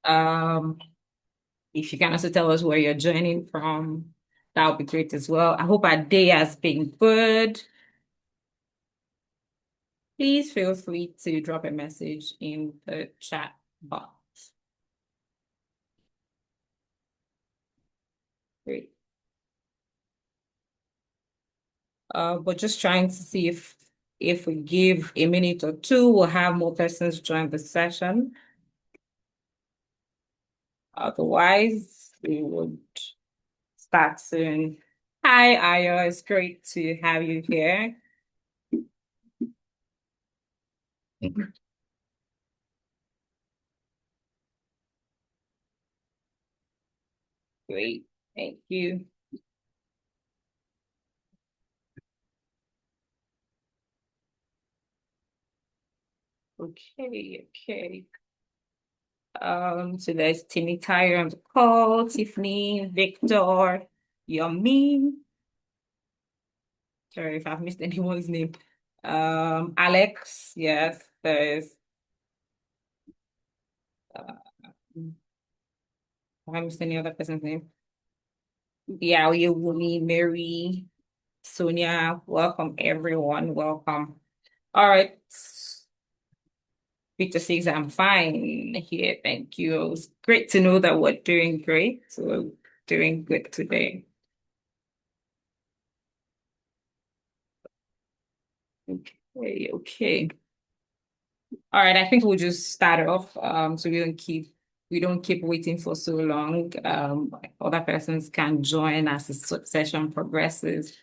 Um, if you can also tell us where you're joining from, that would be great as well. I hope our day has been good. Please feel free to drop a message in the chat box. Great. But just trying to see if we give a minute or two, we'll have more persons join the session. Otherwise, we would start soon. Hi, Ayo. It's great to have you here. Great. Thank you. Okay. So there's Timmy Tyre on the call, Tiffany, Victor, Yomi. Sorry if I've missed anyone's name. Alex, yes, there's have I missed any other person's name? Yeah, Wumi, Mary, Sonia, welcome everyone. Welcome. All right. Victor says I'm fine here. Thank you. It's great to know that we're doing great. So we're doing good today. Okay. All right, I think we'll just start off. So we don't keep waiting for so long. Other persons can join as the session progresses.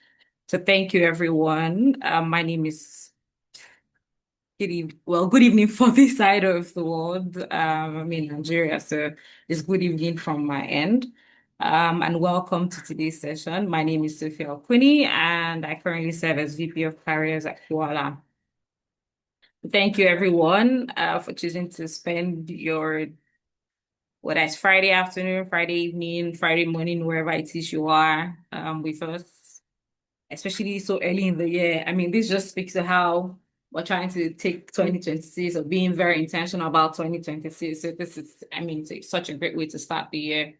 So thank you, everyone. My name is good evening for this side of the world. I'm in Nigeria, so it's good evening from my end. And welcome to today's session. My name is Sophia Okuni, and I currently serve as VP of Careers at Kuala. Thank you, everyone, for choosing to spend your, whether it's Friday afternoon, Friday evening, Friday morning, wherever it is you are, with us, especially so early in the year. I mean, this just speaks to how we're trying to take 2026 or being very intentional about 2026. So this is, I mean, it's such a great way to start the year.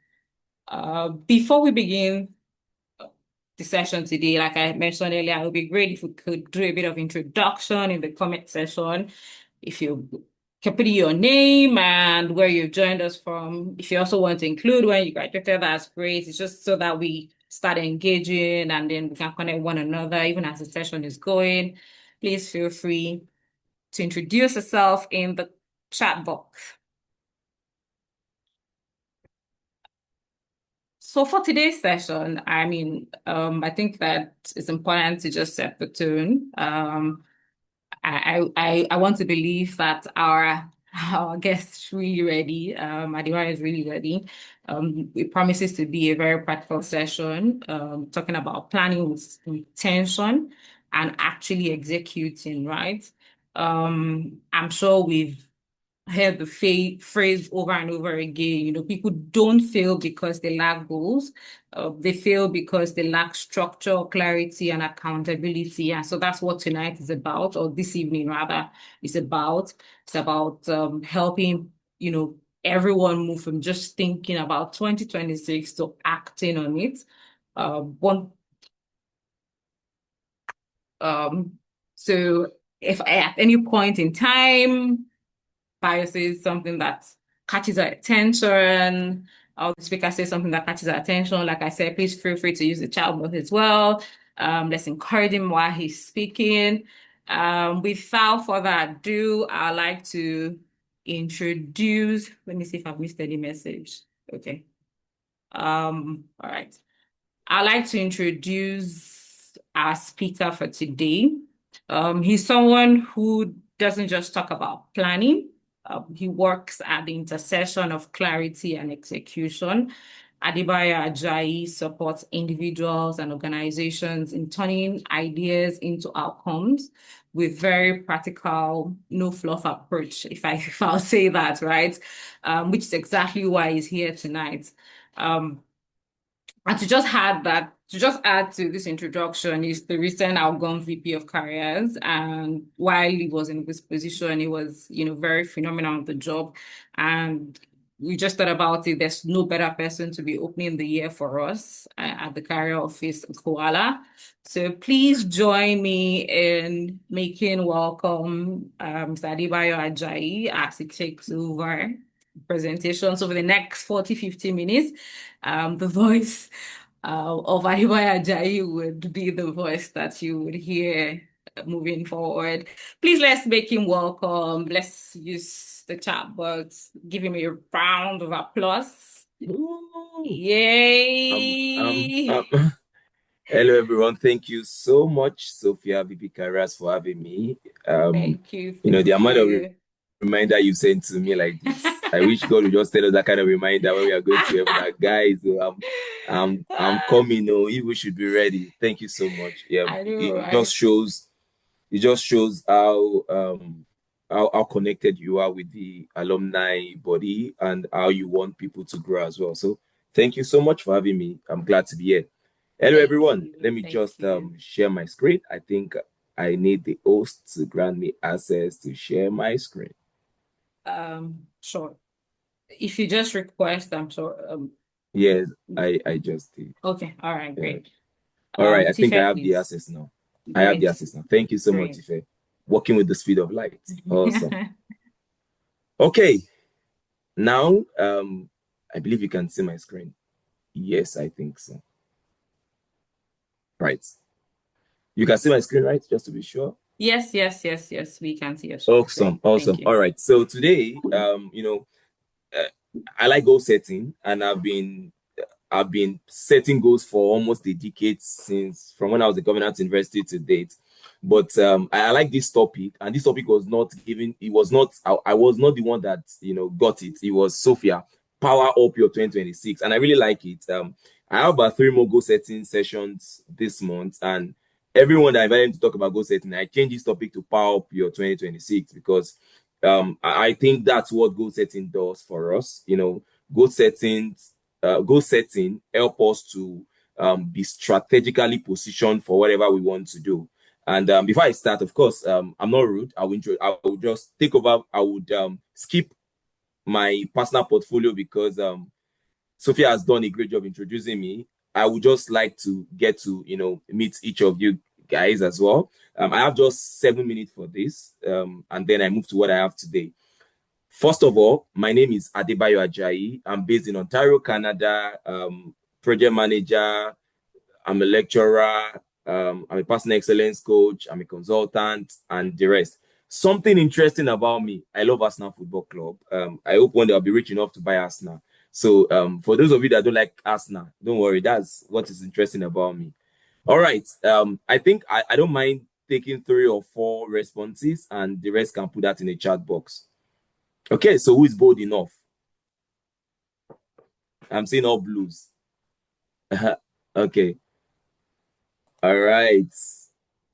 Before we begin the session today, like I mentioned earlier, it would be great if we could do a bit of introduction in the comment section. If you can put in your name and where you've joined us from. If you also want to include when you graduated, that's great. It's just so that we start engaging and then we can connect one another even as the session is going. Please feel free to introduce yourself in the chat box. So for today's session, I mean, I think that it's important to just set the tone. I want to believe that our guest is really ready. Adiwa is really ready. It promises to be a very practical session, talking about planning with intention and actually executing, right? I'm sure we've heard the phrase over and over again. You know, people don't fail because they lack goals. They fail because they lack structure, clarity, and accountability. And so that's what tonight is about, or this evening rather, is about. It's about helping, everyone move from just thinking about 2026 to acting on it. One um so if at any point in time bio says something that catches our attention, or the speaker says something that catches our attention, like I said, please feel free to use the chat box as well. Let's encourage him while he's speaking. Without further ado, I'd like to introduce, let me see if I've missed any message. Okay. All right. I'd like to introduce our speaker for today. He's someone who doesn't just talk about planning. He works at the intersection of clarity and execution. Adebayo Ajayi supports individuals and organizations in turning ideas into outcomes with very practical, no fluff approach, if I'll say that, right? Which is exactly why he's here tonight. And to just add to this introduction is the recent outgone VP of Careers. And while he was in this position, he was, very phenomenal at the job. And we just thought about it. There's no better person to be opening the year for us at the career office Koala. So please join me in making welcome Mr. Adebayo Ajayi as he takes over presentations over the next 40, 50 minutes. The voice of Adebayo Ajayi would be the voice that you would hear moving forward. Please let's make him welcome. Let's use the chat box. Give him a round of applause. Ooh. Yay! Hello, everyone. Thank you so much, Sophia VP Carras, for having me. Thank you, The thank amount of you. reminder you sent to me like this, I wish God would just tell us that kind of reminder when we are going to heaven. That guys, I'm coming. Oh, we should be ready. Thank you so much. Yeah, I know, it just shows how connected you are with the alumni body and how you want people to grow as well. So thank you so much for having me. I'm glad to be here. Hello, everyone. Let me thank just you. share my screen. I think I need the host to grant me access to share my screen. Sure. If you just request, I'm sure. Yes, I just did. Okay, all right, Yeah. great. All right, I think I Tife, have the please. access now. I have the Great, access now. Thank you so much, great. Ife. Working with the speed of light. Awesome. Okay, now I believe you can see my screen. Yes, I think so. Right. You can see my screen, right? Just to be sure. Yes, yes, yes, yes. We can see your Awesome, screen. Thank awesome. you. All right. So today, uh, I like goal setting, and I've been setting goals for almost a decade since from when I was a government university to date. But I like this topic, and this topic was not given. It was not. I was not the one that got it. It was Sophia. Power up your 2026, and I really like it. I have about 3 more goal setting sessions this month, and everyone that I invited to talk about goal setting, I changed this topic to power up your 2026 because I think that's what goal setting does for us. Goal setting goal setting help us to be strategically positioned for whatever we want to do. And before I start, of course, I'm not rude. I will just take over. I would skip my personal portfolio because Sophia has done a great job introducing me. I would just like to get to meet each of you guys as well. I have just 7 minutes for this, and then I move to what I have today. First of all, my name is Adebayo Ajayi. I'm based in Ontario, Canada. Project manager. I'm a lecturer. I'm a personal excellence coach. I'm a consultant, and the rest. Something interesting about me: I love Arsenal Football Club. I hope one day I'll be rich enough to buy Arsenal. So, for those of you that don't like Arsenal, don't worry. That's what is interesting about me. All right. I think I don't mind taking 3 or 4 responses, and the rest can put that in the chat box. Okay, so who is bold enough? I'm seeing all blues. Okay. All right.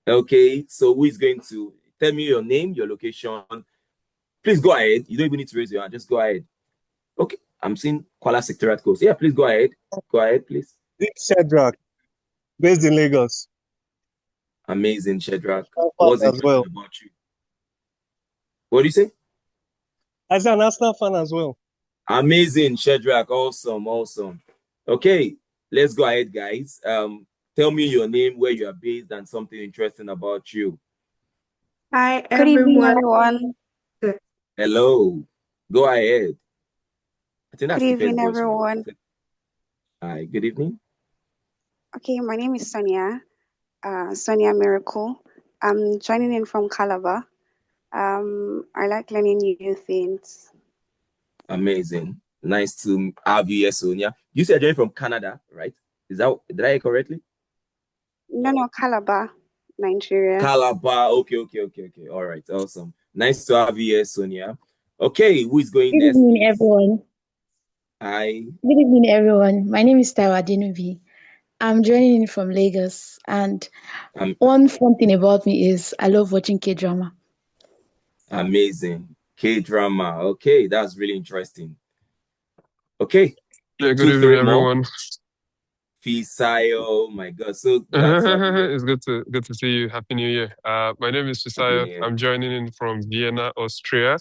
Okay, so who is going to tell me your name, your location? Please go ahead. You don't even need to raise your hand. Just go ahead. Okay, I'm seeing Kuala Secretariat Coast. Yeah, please go ahead. Go ahead, please. Shadrach, based in Lagos. Amazing, Shadrach. Fan What's as interesting well. about you? What do you say? As an Arsenal fan as well. Amazing, Shadrach. Awesome, awesome. Okay, let's go ahead, guys. Tell me your name, where you are based, and something interesting about you. Hi, Good evening, everyone. everyone. Hello. Go ahead. I think Good that's Tiffany's evening, voice, right? everyone. Hi, good evening. Okay, my name is Sonia, Sonia Miracle. I'm joining in from Calabar. I like learning new things. Amazing. Nice to have you here, Sonia. You said you're from Canada, right? Did I hear correctly? No, Calabar, Nigeria. Calabar. Okay. All right, awesome. Nice to have you here, Sonia. Okay, who is going Good next, evening, please? everyone. Hi. Good evening, everyone. My name is Taiwa Dinubi. I'm joining in from Lagos, and one fun thing about me is I love watching K-drama. Amazing. K-drama. Okay, that's really interesting. Okay. Yeah, good 2, evening, 3 more. everyone. Fisayo. Oh my God, so glad to have you here. It's good to see you. Happy New Year. My name is Happy Fisayo. New Year. I'm joining in from Vienna, Austria.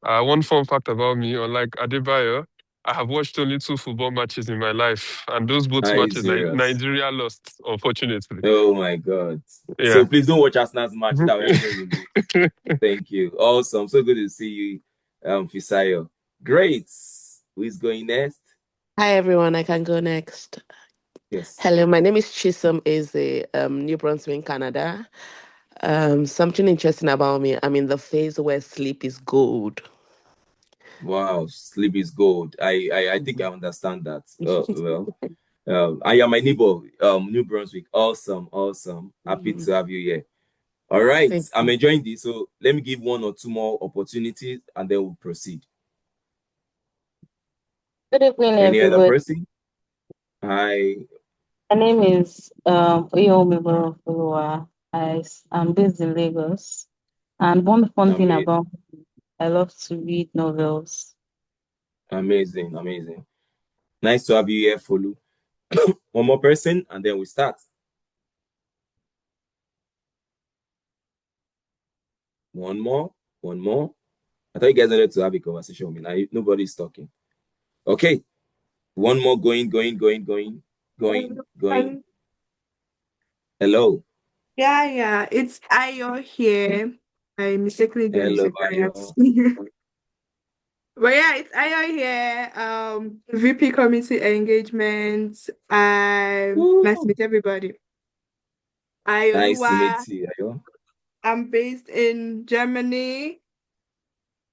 One fun fact about me, unlike Adebayo, I have watched only 2 football matches in my life, and those both Are you matches, serious? Nigeria lost, unfortunately. Oh my God. Yeah. So please don't watch Arsenal's match that we're going to lose. Thank you. Awesome. So good to see you, Fisayo. Great. Who is going next? Hi everyone, I can go next. Yes. Hello, my name is Chisom Eze, New Brunswick, Canada. Something interesting about me, I'm in the phase where sleep is gold. Wow, sleep is gold. I think I understand that. I am my neighbor, New Brunswick. Awesome, awesome. Happy to have you here. All right, I'm enjoying this. So let me give 1 or 2 more opportunities and then we'll proceed. Good evening, Any other everybody. person? Hi. My name is Oyomi Borofoluwa. I'm based in Lagos. And one fun thing Amazing. about me, I love to read novels. Amazing, amazing. Nice to have you here, Folu. One more person and then we start. One more. I thought you guys wanted to have a conversation with me. Now nobody's talking. Okay. One more going. Hello. Yeah, it's Ayo here. I mistakenly did Hello, Mr. Kayat. Ayo. But yeah, it's Ayo here. VP Community Engagement. Nice to meet everybody. Nice to meet Ayoluwa. you, Ayo. I'm based in Germany.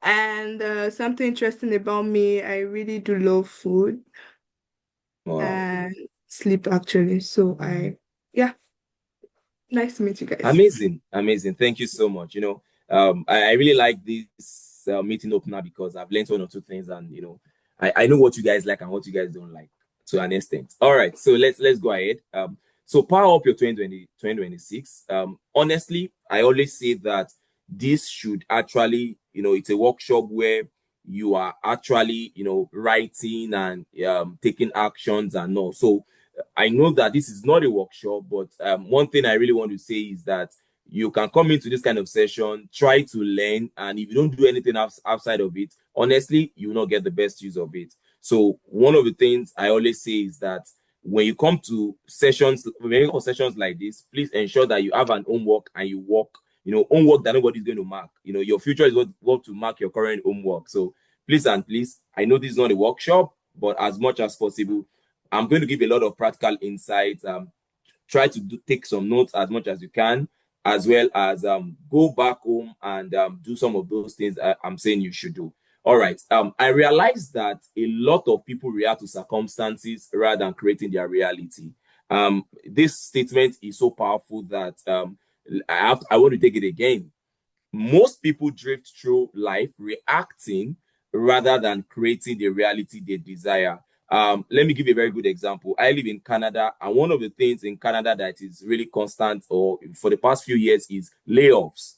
And something interesting about me, I really do love food Wow. and sleep actually. So yeah, nice to meet you guys. Amazing. Thank you so much. I really like this meeting opener because I've learned 1 or 2 things, and I know what you guys like and what you guys don't like to an extent. All right, so let's go ahead. So power up your 2026. Honestly, I always say that this should actually, it's a workshop where you are actually, writing and taking actions and all. So I know that this is not a workshop, but one thing I really want to say is that you can come into this kind of session, try to learn, and if you don't do anything outside of it, honestly, you will not get the best use of it. So one of the things I always say is that when you come to sessions like this, please ensure that you have an homework and you work, homework that nobody's going to mark. Your future is what to mark your current homework. So please, I know this is not a workshop, but as much as possible, I'm going to give a lot of practical insights. Try to take some notes as much as you can, as well as go back home and do some of those things I'm saying you should do. All right. I realize that a lot of people react to circumstances rather than creating their reality. This statement is so powerful that I want to take it again. Most people drift through life reacting rather than creating the reality they desire. Let me give you a very good example. I live in Canada, and one of the things in Canada that is really constant, or for the past few years, is layoffs.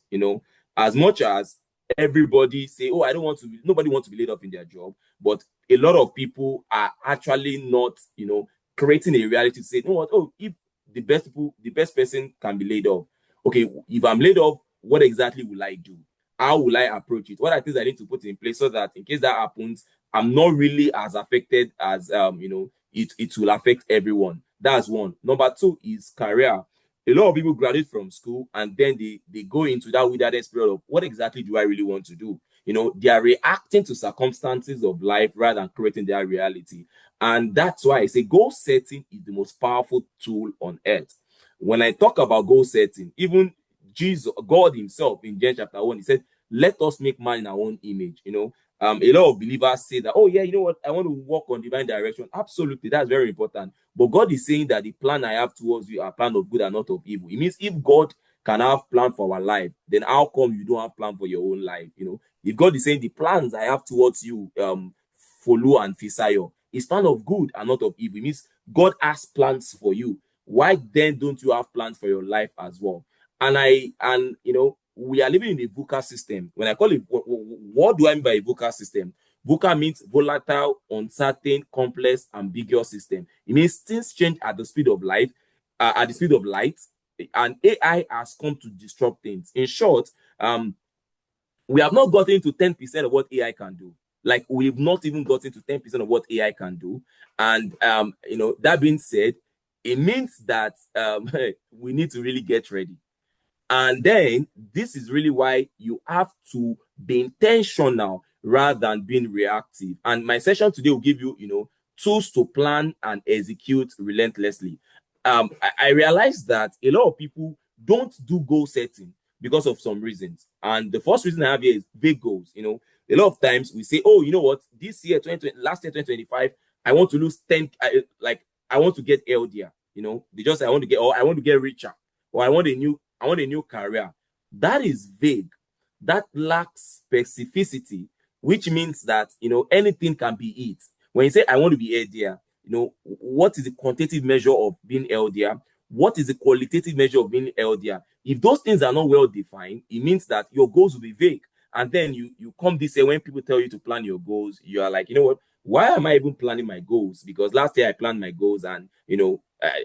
As much as everybody say, "Oh, nobody wants to be laid off in their job," but a lot of people are actually not, creating a reality to say, "You know what? Oh, if the best person can be laid off, okay, if I'm laid off, what exactly will I do? How will I approach it? What are things I need to put in place so that in case that happens, I'm not really as affected as it will affect everyone." That's one. Number 2 is career. A lot of people graduate from school and then they go into that wilderness period of what exactly do I really want to do? They are reacting to circumstances of life rather than creating their reality. And that's why I say goal setting is the most powerful tool on earth. When I talk about goal setting, even God himself in Genesis chapter 1, he said, "Let us make man in our own image." A lot of believers say that, "Oh yeah, you know what, I want to walk on divine direction." Absolutely, that's very important. But God is saying that the plan I have towards you are a plan of good and not of evil. It means if God can have plan for our life, then how come you don't have plan for your own life? If God is saying the plans I have towards you, Folu and Fisayo, is plan of good and not of evil, it means God has plans for you. Why then don't you have plans for your life as well? And we are living in a VUCA system. When I call it, what do I mean by a VUCA system? VUCA means volatile, uncertain, complex, ambiguous system. It means things change at the speed of light, and AI has come to disrupt things. In short, we have not gotten to 10% of what AI can do. Like, we've not even gotten to 10% of what AI can do. And, that being said, it means that we need to really get ready. And then this is really why you have to be intentional rather than being reactive. And my session today will give you, tools to plan and execute relentlessly. I realized that a lot of people don't do goal setting because of some reasons. And the first reason I have here is vague goals. A lot of times we say, oh, you know what, this year, 2020, last year, 2025, I want to lose 10, I want to get healthier. They just say, I want to get richer, or I want a new career. That is vague. That lacks specificity, which means that, anything can be it. When you say, I want to be healthier, what is the quantitative measure of being healthier? What is the qualitative measure of being healthier? If those things are not well defined, it means that your goals will be vague. And then you come this year, when people tell you to plan your goals, you are like, you know what? Why am I even planning my goals? Because last year I planned my goals and,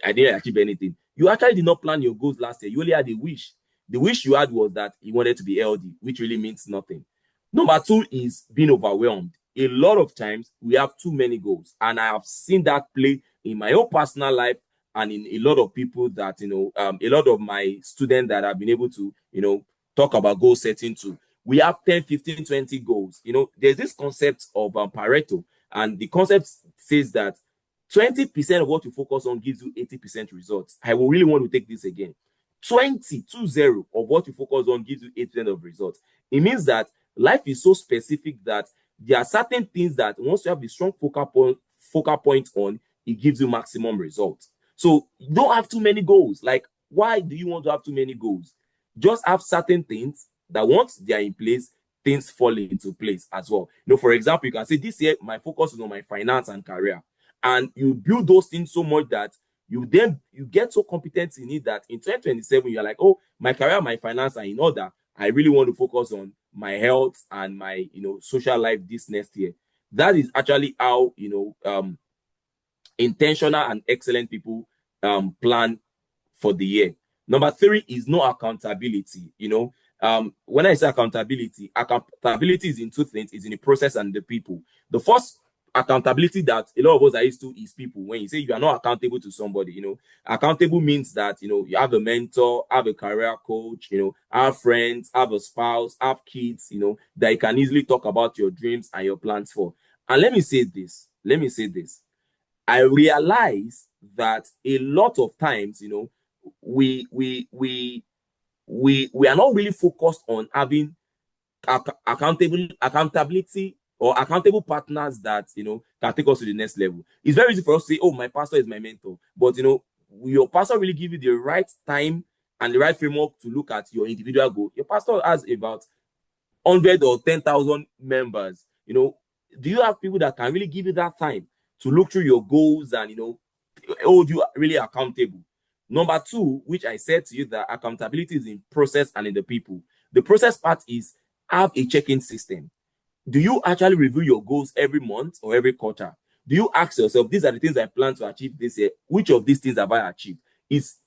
I didn't achieve anything. You actually did not plan your goals last year. You only had a wish. The wish you had was that you wanted to be healthy, which really means nothing. Number two is being overwhelmed. A lot of times we have too many goals, and I have seen that play in my own personal life and in a lot of people that, a lot of my students that have been able to, talk about goal setting too. We have 10, 15, 20 goals. There's this concept of Pareto, and the concept says that 20% of what you focus on gives you 80% results. I will really want to take this again. 20 of what you focus on gives you 80% of results. It means that life is so specific that there are certain things that once you have a strong focal point on, it gives you maximum results. So you don't have too many goals. Like, why do you want to have too many goals? Just have certain things that once they are in place, things fall into place as well. For example, you can say this year, my focus is on my finance and career. And you build those things so much that you get so competent in it that in 2027, you're like, oh, my career, my finance are in order. I really want to focus on my health and my, social life this next year. That is actually how, intentional and excellent people plan for the year. Number three is no accountability. When I say accountability is in two things: it's in the process and the people. The first accountability that a lot of us are used to is people. When you say you are not accountable to somebody, accountable means that, you have a mentor, have a career coach, have friends, have a spouse, have kids, that you can easily talk about your dreams and your plans for. And let me say this. I realize that a lot of times, we are not really focused on having accountability or accountable partners that, can take us to the next level. It's very easy for us to say, oh, my pastor is my mentor. But, will your pastor really give you the right time and the right framework to look at your individual goal? Your pastor has about 100 or 10,000 members. Do you have people that can really give you that time to look through your goals and, hold you really accountable? Number two, which I said to you, that accountability is in process and in the people. The process part is have a check-in system. Do you actually review your goals every month or every quarter? Do you ask yourself, these are the things I plan to achieve this year. Which of these things have I achieved? It's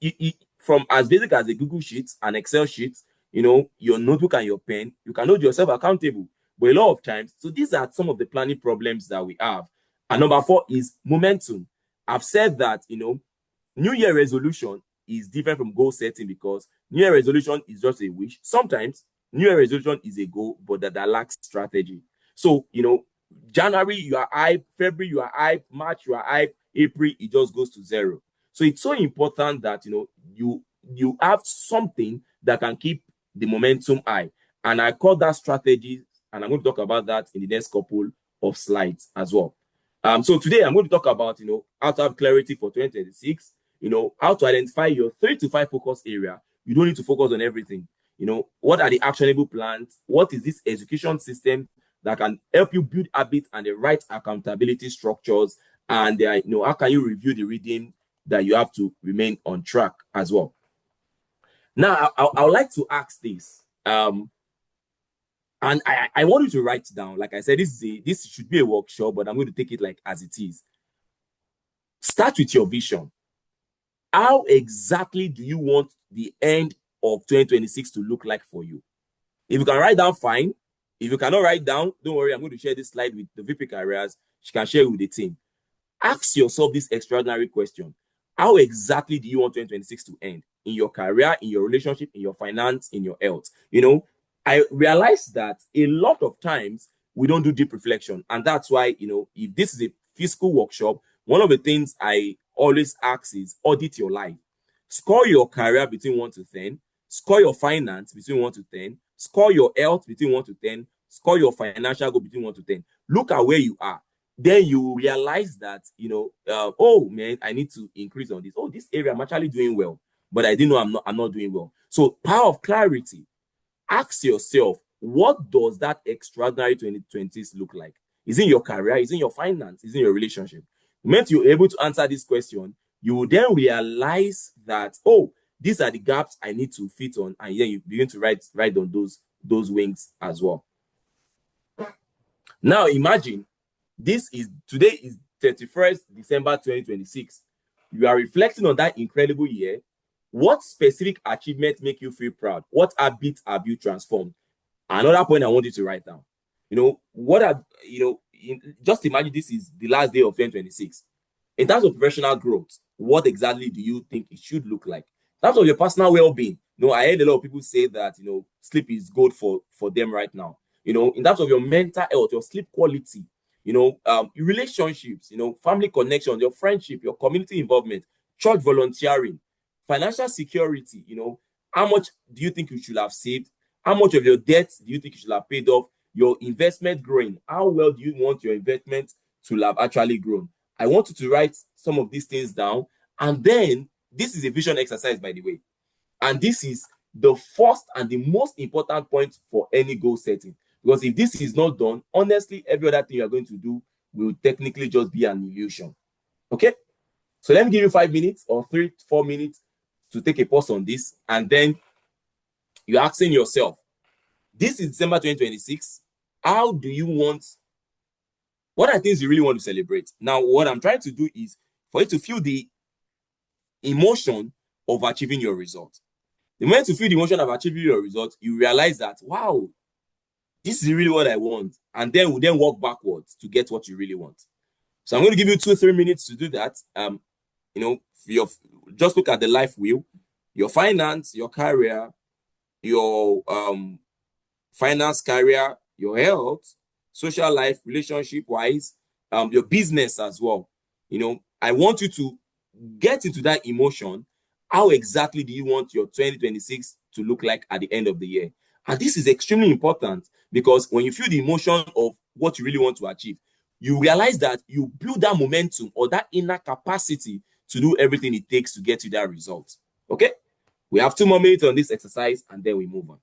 from as basic as a Google Sheet, an Excel sheet, your notebook and your pen. You can hold yourself accountable. But a lot of times, so these are some of the planning problems that we have. And number four is momentum. I've said that, New Year resolution is different from goal setting, because New Year resolution is just a wish. Sometimes New Year resolution is a goal, but that lacks strategy. So, January, you are hype. February, you are hype. March, you are hype. April, it just goes to zero. So it's so important that, you have something that can keep the momentum high. And I call that strategy, and I'm going to talk about that in the next couple of slides as well. So today I'm going to talk about, how to have clarity for 2026, how to identify your 3 to 5 focus area. You don't need to focus on everything. What are the actionable plans? What is this execution system that can help you build habits and the right accountability structures? And, how can you review the reading that you have to remain on track as well? Now, I would like to ask this. And I want you to write down, like I said, this should be a workshop, but I'm going to take it like as it is. Start with your vision. How exactly do you want the end of 2026 to look like for you? If you can write down, fine. If you cannot write down, don't worry, I'm going to share this slide with the VP Careers. She can share it with the team. Ask yourself this extraordinary question. How exactly do you want 2026 to end? In your career, in your relationship, in your finance, in your health? I realized that a lot of times we don't do deep reflection. And that's why, if this is a fiscal workshop, one of the things I always ask is audit your life. Score your career between 1 to 10. Score your finance between 1 to 10. Score your health between 1 to 10. Score your financial goal between 1 to 10. Look at where you are. Then you realize that, oh man, I need to increase on this. Oh, this area I'm actually doing well, but I didn't know I'm not doing well. So power of clarity. Ask yourself, what does that extraordinary 2020s look like? Is it your career? Is it your finance? Is it your relationship? The moment you're able to answer this question, you will then realize that, oh, these are the gaps I need to fit on, and then you begin to write on those wings as well. Now imagine today is 31st December 2026. You are reflecting on that incredible year. What specific achievements make you feel proud? What habits have you transformed? Another point I want you to write down. Just imagine this is the last day of 2026. In terms of professional growth, what exactly do you think it should look like? In terms of your personal well-being, I heard a lot of people say that, sleep is good for them right now. In terms of your mental health, your sleep quality, your relationships, family connections, your friendship, your community involvement, church volunteering, financial security, how much do you think you should have saved? How much of your debt do you think you should have paid off? Your investment growing, how well do you want your investment to have actually grown? I want you to write some of these things down. And then this is a vision exercise, by the way. And this is the first and the most important point for any goal setting. Because if this is not done, honestly, every other thing you are going to do will technically just be an illusion. Okay? So let me give you 5 minutes or 3-4 minutes to take a pause on this. And then you're asking yourself, this is December 2026. How do you want? What are things you really want to celebrate? Now, what I'm trying to do is for you to feel the emotion of achieving your result. The moment you feel the emotion of achieving your result, you realize that, wow, this is really what I want. And then we then walk backwards to get what you really want. So I'm going to give you 2-3 minutes to do that. Just look at the life wheel, your finance, your career, your finance, career, your health, social life, relationship wise, your business as well. I want you to get into that emotion. How exactly do you want your 2026 to look like at the end of the year? And this is extremely important because when you feel the emotion of what you really want to achieve, you realize that you build that momentum or that inner capacity to do everything it takes to get to that result. Okay? We have 2 more minutes on this exercise and then we move on.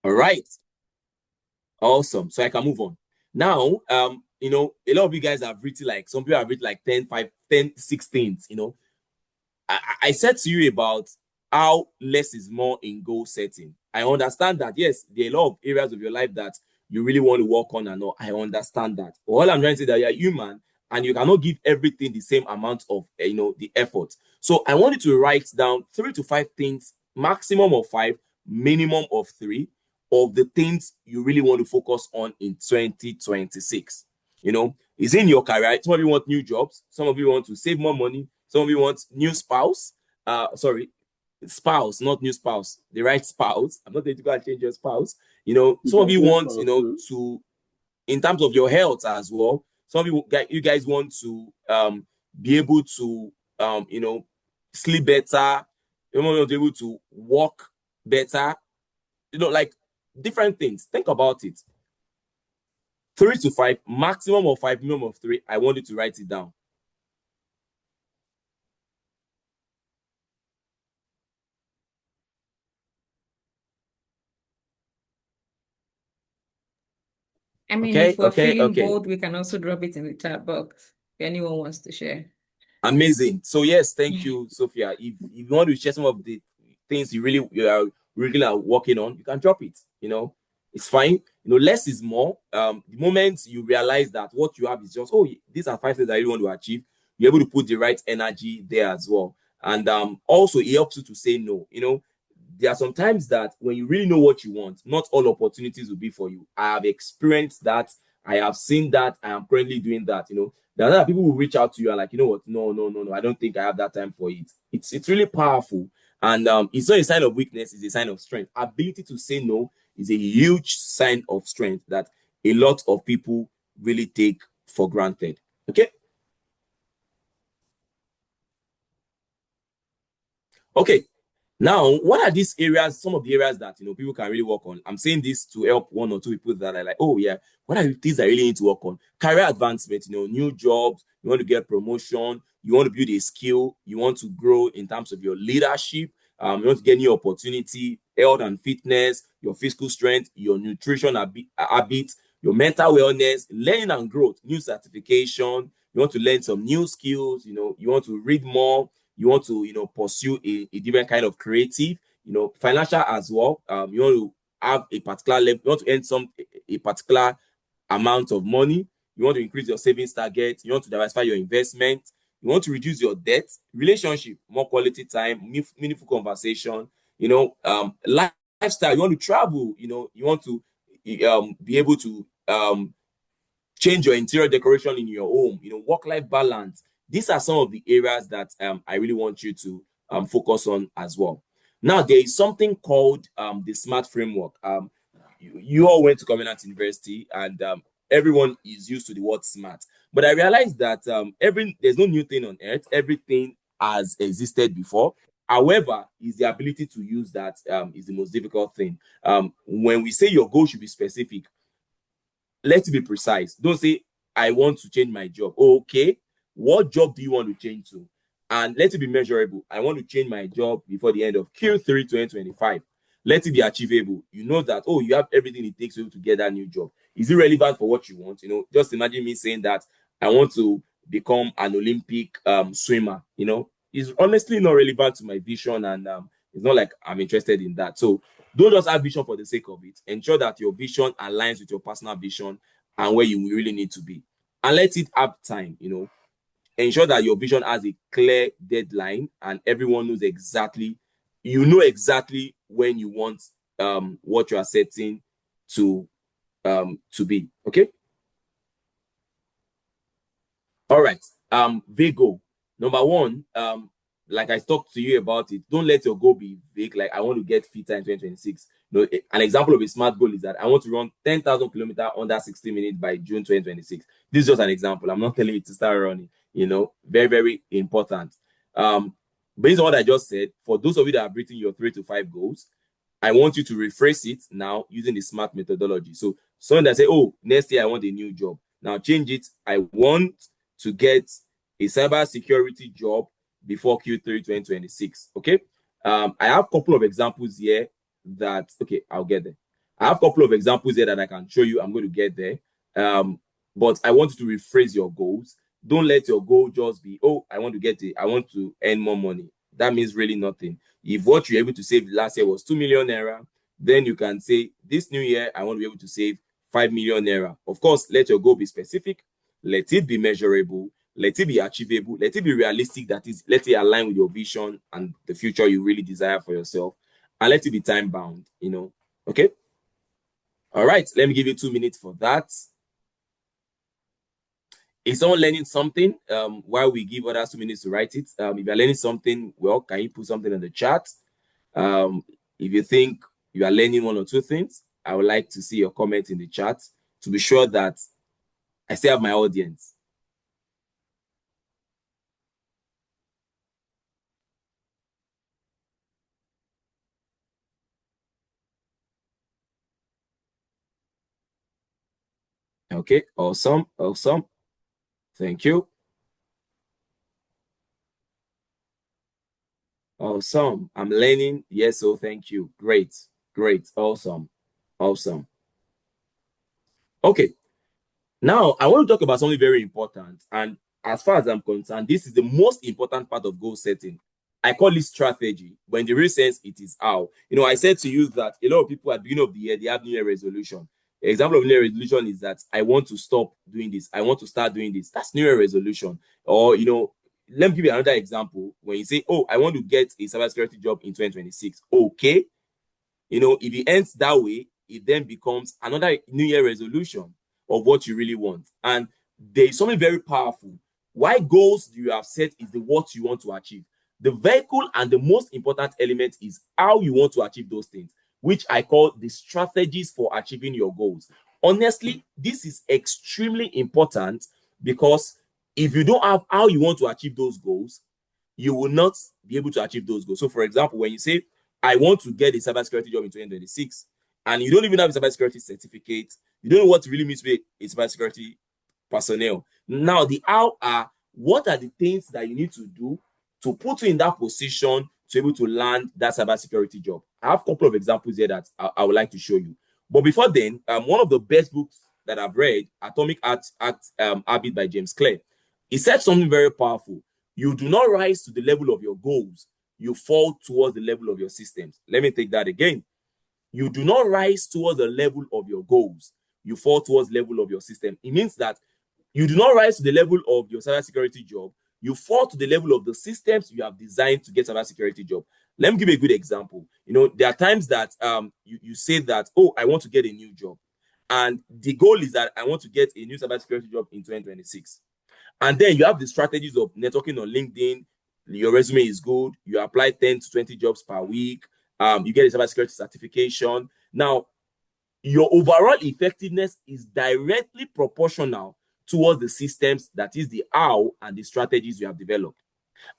All right. Awesome. So I can move on. Now, a lot of you guys have written some people have written 10, 5, 10, 16, I said to you about how less is more in goal setting. I understand that, yes, there are a lot of areas of your life that you really want to work on and all. I understand that. But all I'm trying to say is that you're human and you cannot give everything the same amount of, the effort. So I want you to write down 3 to 5 things, maximum of 5, minimum of 3, of the things you really want to focus on in 2026. Is in your career. Some of you want new jobs. Some of you want to save more money. Some of you want new spouse. Spouse, not new spouse. The right spouse. I'm not going to go and change your spouse. Some of you want, to, in terms of your health as well. Some of you guys want to be able to, sleep better. You want to be able to walk better. Different things. Think about it. 3 to 5, maximum of 5, minimum of 3. I want you to write it down. I mean, Okay, if we're okay, feeling okay. bold, we can also drop it in the chat box if anyone wants to share. Amazing. So yes, thank you, Sophia. If you want to share some of the things you are really working on, you can drop it. It's fine. Less is more. The moment you realize that what you have is just, oh, these are 5 things I really want to achieve, you're able to put the right energy there as well. And also it helps you to say no. There are some times that when you really know what you want, not all opportunities will be for you. I have experienced that. I have seen that. I am currently doing that. There are other people who reach out to you and like, you know what? No. I don't think I have that time for it. It's really powerful. And it's not a sign of weakness, it's a sign of strength. Ability to say no is a huge sign of strength that a lot of people really take for granted. Okay. Okay. Now, what are these areas, some of the areas that people can really work on? I'm saying this to help 1 or 2 people that are like, oh yeah, what are the things I really need to work on? Career advancement, new jobs, you want to get promotion, you want to build a skill, you want to grow in terms of your leadership, you want to get new opportunity, health and fitness, your physical strength, your nutrition habits, your mental wellness, learning and growth, new certification, you want to learn some new skills, you want to read more, you want to pursue a different kind of creative, financial as well. You want to have a particular level, you want to earn a particular amount of money, you want to increase your savings target, you want to diversify your investment, you want to reduce your debt, relationship, more quality time, meaningful conversation, lifestyle, you want to travel, you want to be able to change your interior decoration in your home, work-life balance. These are some of the areas that I really want you to focus on as well. Now, there is something called the SMART framework. You all went to Covenant University, and everyone is used to the word SMART. But I realized that there's no new thing on earth. Everything has existed before. However, is the ability to use that is the most difficult thing. When we say your goal should be specific, let's be precise. Don't say, I want to change my job. Okay, what job do you want to change to? And let it be measurable. I want to change my job before the end of Q3 2025. Let it be achievable. You know that, oh, you have everything it takes to get that new job. Is it relevant for what you want? Just imagine me saying that I want to become an Olympic swimmer. It's honestly not relevant to my vision, and it's not like I'm interested in that. So don't just have vision for the sake of it. Ensure that your vision aligns with your personal vision and where you really need to be. And let it have time, Ensure that your vision has a clear deadline and everyone knows exactly, when you want what you are setting to be. Okay. All right. Virgo. Number 1, like I talked to you about it, don't let your goal be vague. Like, I want to get fitter in 2026. An example of a SMART goal is that I want to run 10,000 kilometers under 60 minutes by June 2026. This is just an example. I'm not telling you to start running. Very, very important. Based on what I just said, for those of you that have written your 3 to 5 goals, I want you to rephrase it now using the SMART methodology. So someone that say, oh, next year I want a new job. Now change it. I want to get a cybersecurity job before Q3 2026. Okay. I have a couple of examples here I'll get there. I have a couple of examples here that I can show you. I'm going to get there. But I want you to rephrase your goals. Don't let your goal just be, oh, I want to earn more money. That means really nothing. If what you're able to save last year was 2 million naira, then you can say, this new year, I want to be able to save 5 million naira. Of course, let your goal be specific. Let it be measurable. Let it be achievable. Let it be realistic. That is, let it align with your vision and the future you really desire for yourself. And let it be time bound, Okay. All right. Let me give you 2 minutes for that. Is someone learning something while we give others 2 minutes to write it? If you're learning something, well, can you put something in the chat? If you think you are learning 1 or 2 things, I would like to see your comment in the chat to be sure that I still have my audience. Okay, awesome. Thank you. Awesome. I'm learning. Yes, so thank you. Great. Awesome. Okay, Now, I want to talk about something very important. And as far as I'm concerned, this is the most important part of goal setting. I call it strategy, but in the real sense, it is how. I said to you that a lot of people at the beginning of the year, they have New Year resolution. An example of New Year resolution is that I want to stop doing this. I want to start doing this. That's New Year resolution. Or, let me give you another example. When you say, oh, I want to get a cybersecurity job in 2026. Okay. If it ends that way, it then becomes another New Year resolution of what you really want. And there is something very powerful. Why goals you have set is the what you want to achieve. The vehicle and the most important element is how you want to achieve those things, which I call the strategies for achieving your goals. Honestly, this is extremely important because if you don't have how you want to achieve those goals, you will not be able to achieve those goals. So, for example, when you say, I want to get a cybersecurity job in 2026, and you don't even have a cybersecurity certificate, you don't know what it really means to be a cybersecurity personnel. Now, the how are, what are the things that you need to do to put you in that position to be able to land that cybersecurity job? I have a couple of examples here that I would like to show you. But before then, one of the best books that I've read, Atomic Habit by James Clear, he said something very powerful. You do not rise to the level of your goals. You fall towards the level of your systems. Let me take that again. You do not rise towards the level of your goals. You fall towards the level of your system. It means that you do not rise to the level of your cybersecurity job. You fall to the level of the systems you have designed to get a cybersecurity job. Let me give you a good example. There are times that you say that, oh, I want to get a new job. And the goal is that I want to get a new cybersecurity job in 2026. And then you have the strategies of networking on LinkedIn. Your resume is good. You apply 10 to 20 jobs per week. You get a cybersecurity certification. Now, your overall effectiveness is directly proportional towards the systems, that is the how and the strategies you have developed,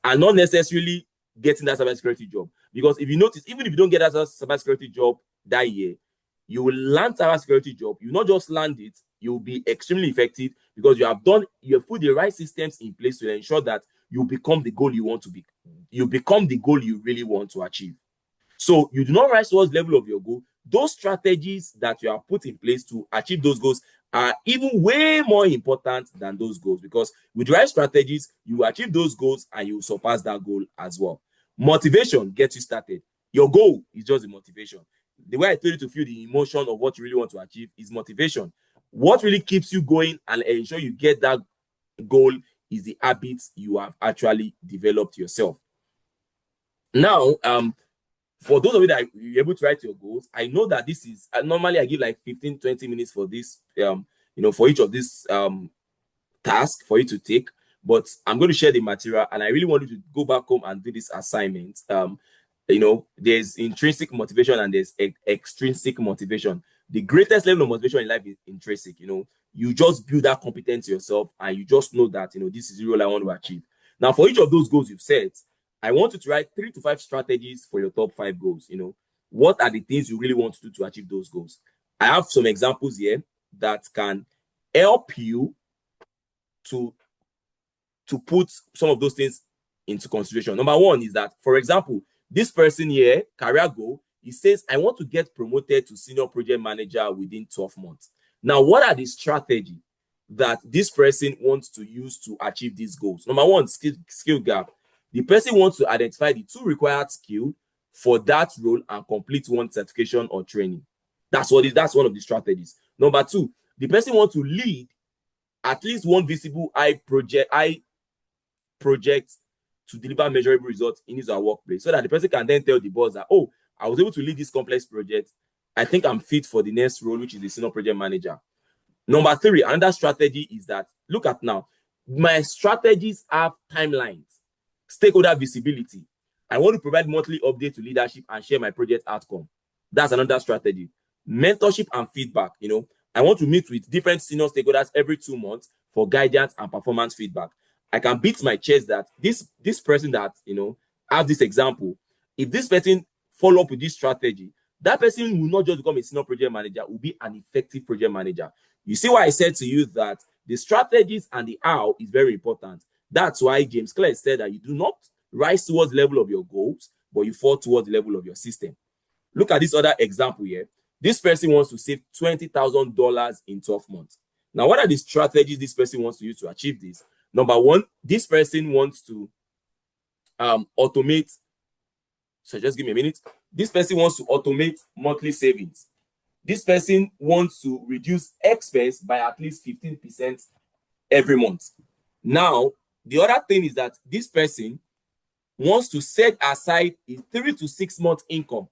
and not necessarily getting that cybersecurity job. Because if you notice, even if you don't get that cybersecurity job that year, you will land cybersecurity job. You not just land it, you will be extremely effective because you have put the right systems in place to ensure that you become the goal you want to be. You become the goal you really want to achieve. So you do not rise towards the level of your goal. Those strategies that you have put in place to achieve those goals are even way more important than those goals, because with the right strategies, you achieve those goals and you surpass that goal as well. Motivation gets you started. Your goal is just the motivation. The way I told you to feel the emotion of what you really want to achieve is motivation. What really keeps you going and ensure you get that goal is the habits you have actually developed yourself. Now, for those of you that you're able to write your goals, I know that this is normally I give like 15-20 minutes for this, for each of these tasks for you to take. But I'm going to share the material, and I really want you to go back home and do this assignment. There's intrinsic motivation and there's extrinsic motivation. The greatest level of motivation in life is intrinsic. You just build that competence yourself, and you just know that this is the role I want to achieve. Now, for each of those goals you've set, I want you to write 3 to 5 strategies for your top 5 goals. What are the things you really want to do to achieve those goals? I have some examples here that can help you to put some of those things into consideration. Number one is that, for example, this person here, career goal, he says, I want to get promoted to senior project manager within 12 months. Now, what are the strategies that this person wants to use to achieve these goals? Number one, skill gap. The person wants to identify the 2 required skills for that role and complete 1 certification or training. That's one of the strategies. Number 2, the person wants to lead at least 1 visible project to deliver measurable results in his or her workplace, so that the person can then tell the boss that, oh, I was able to lead this complex project. I think I'm fit for the next role, which is the senior project manager. Number 3, another strategy is that, look at now, my strategies have timelines. Stakeholder visibility. I want to provide monthly updates to leadership and share my project outcome. That's another strategy. Mentorship and feedback. I want to meet with different senior stakeholders every 2 months for guidance and performance feedback. I can beat my chest that this person that have this example, if this person follow up with this strategy, that person will not just become a senior project manager, will be an effective project manager. You see why I said to you that the strategies and the how is very important. That's why James Clear said that you do not rise towards the level of your goals, but you fall towards the level of your system. Look at this other example here. This person wants to save $20,000 in 12 months. Now, what are the strategies this person wants to use to achieve this? Number one, this person wants to automate. So just give me a minute. This person wants to automate monthly savings. This person wants to reduce expense by at least 15% every month. Now, the other thing is that this person wants to set aside a 3 to 6 month income.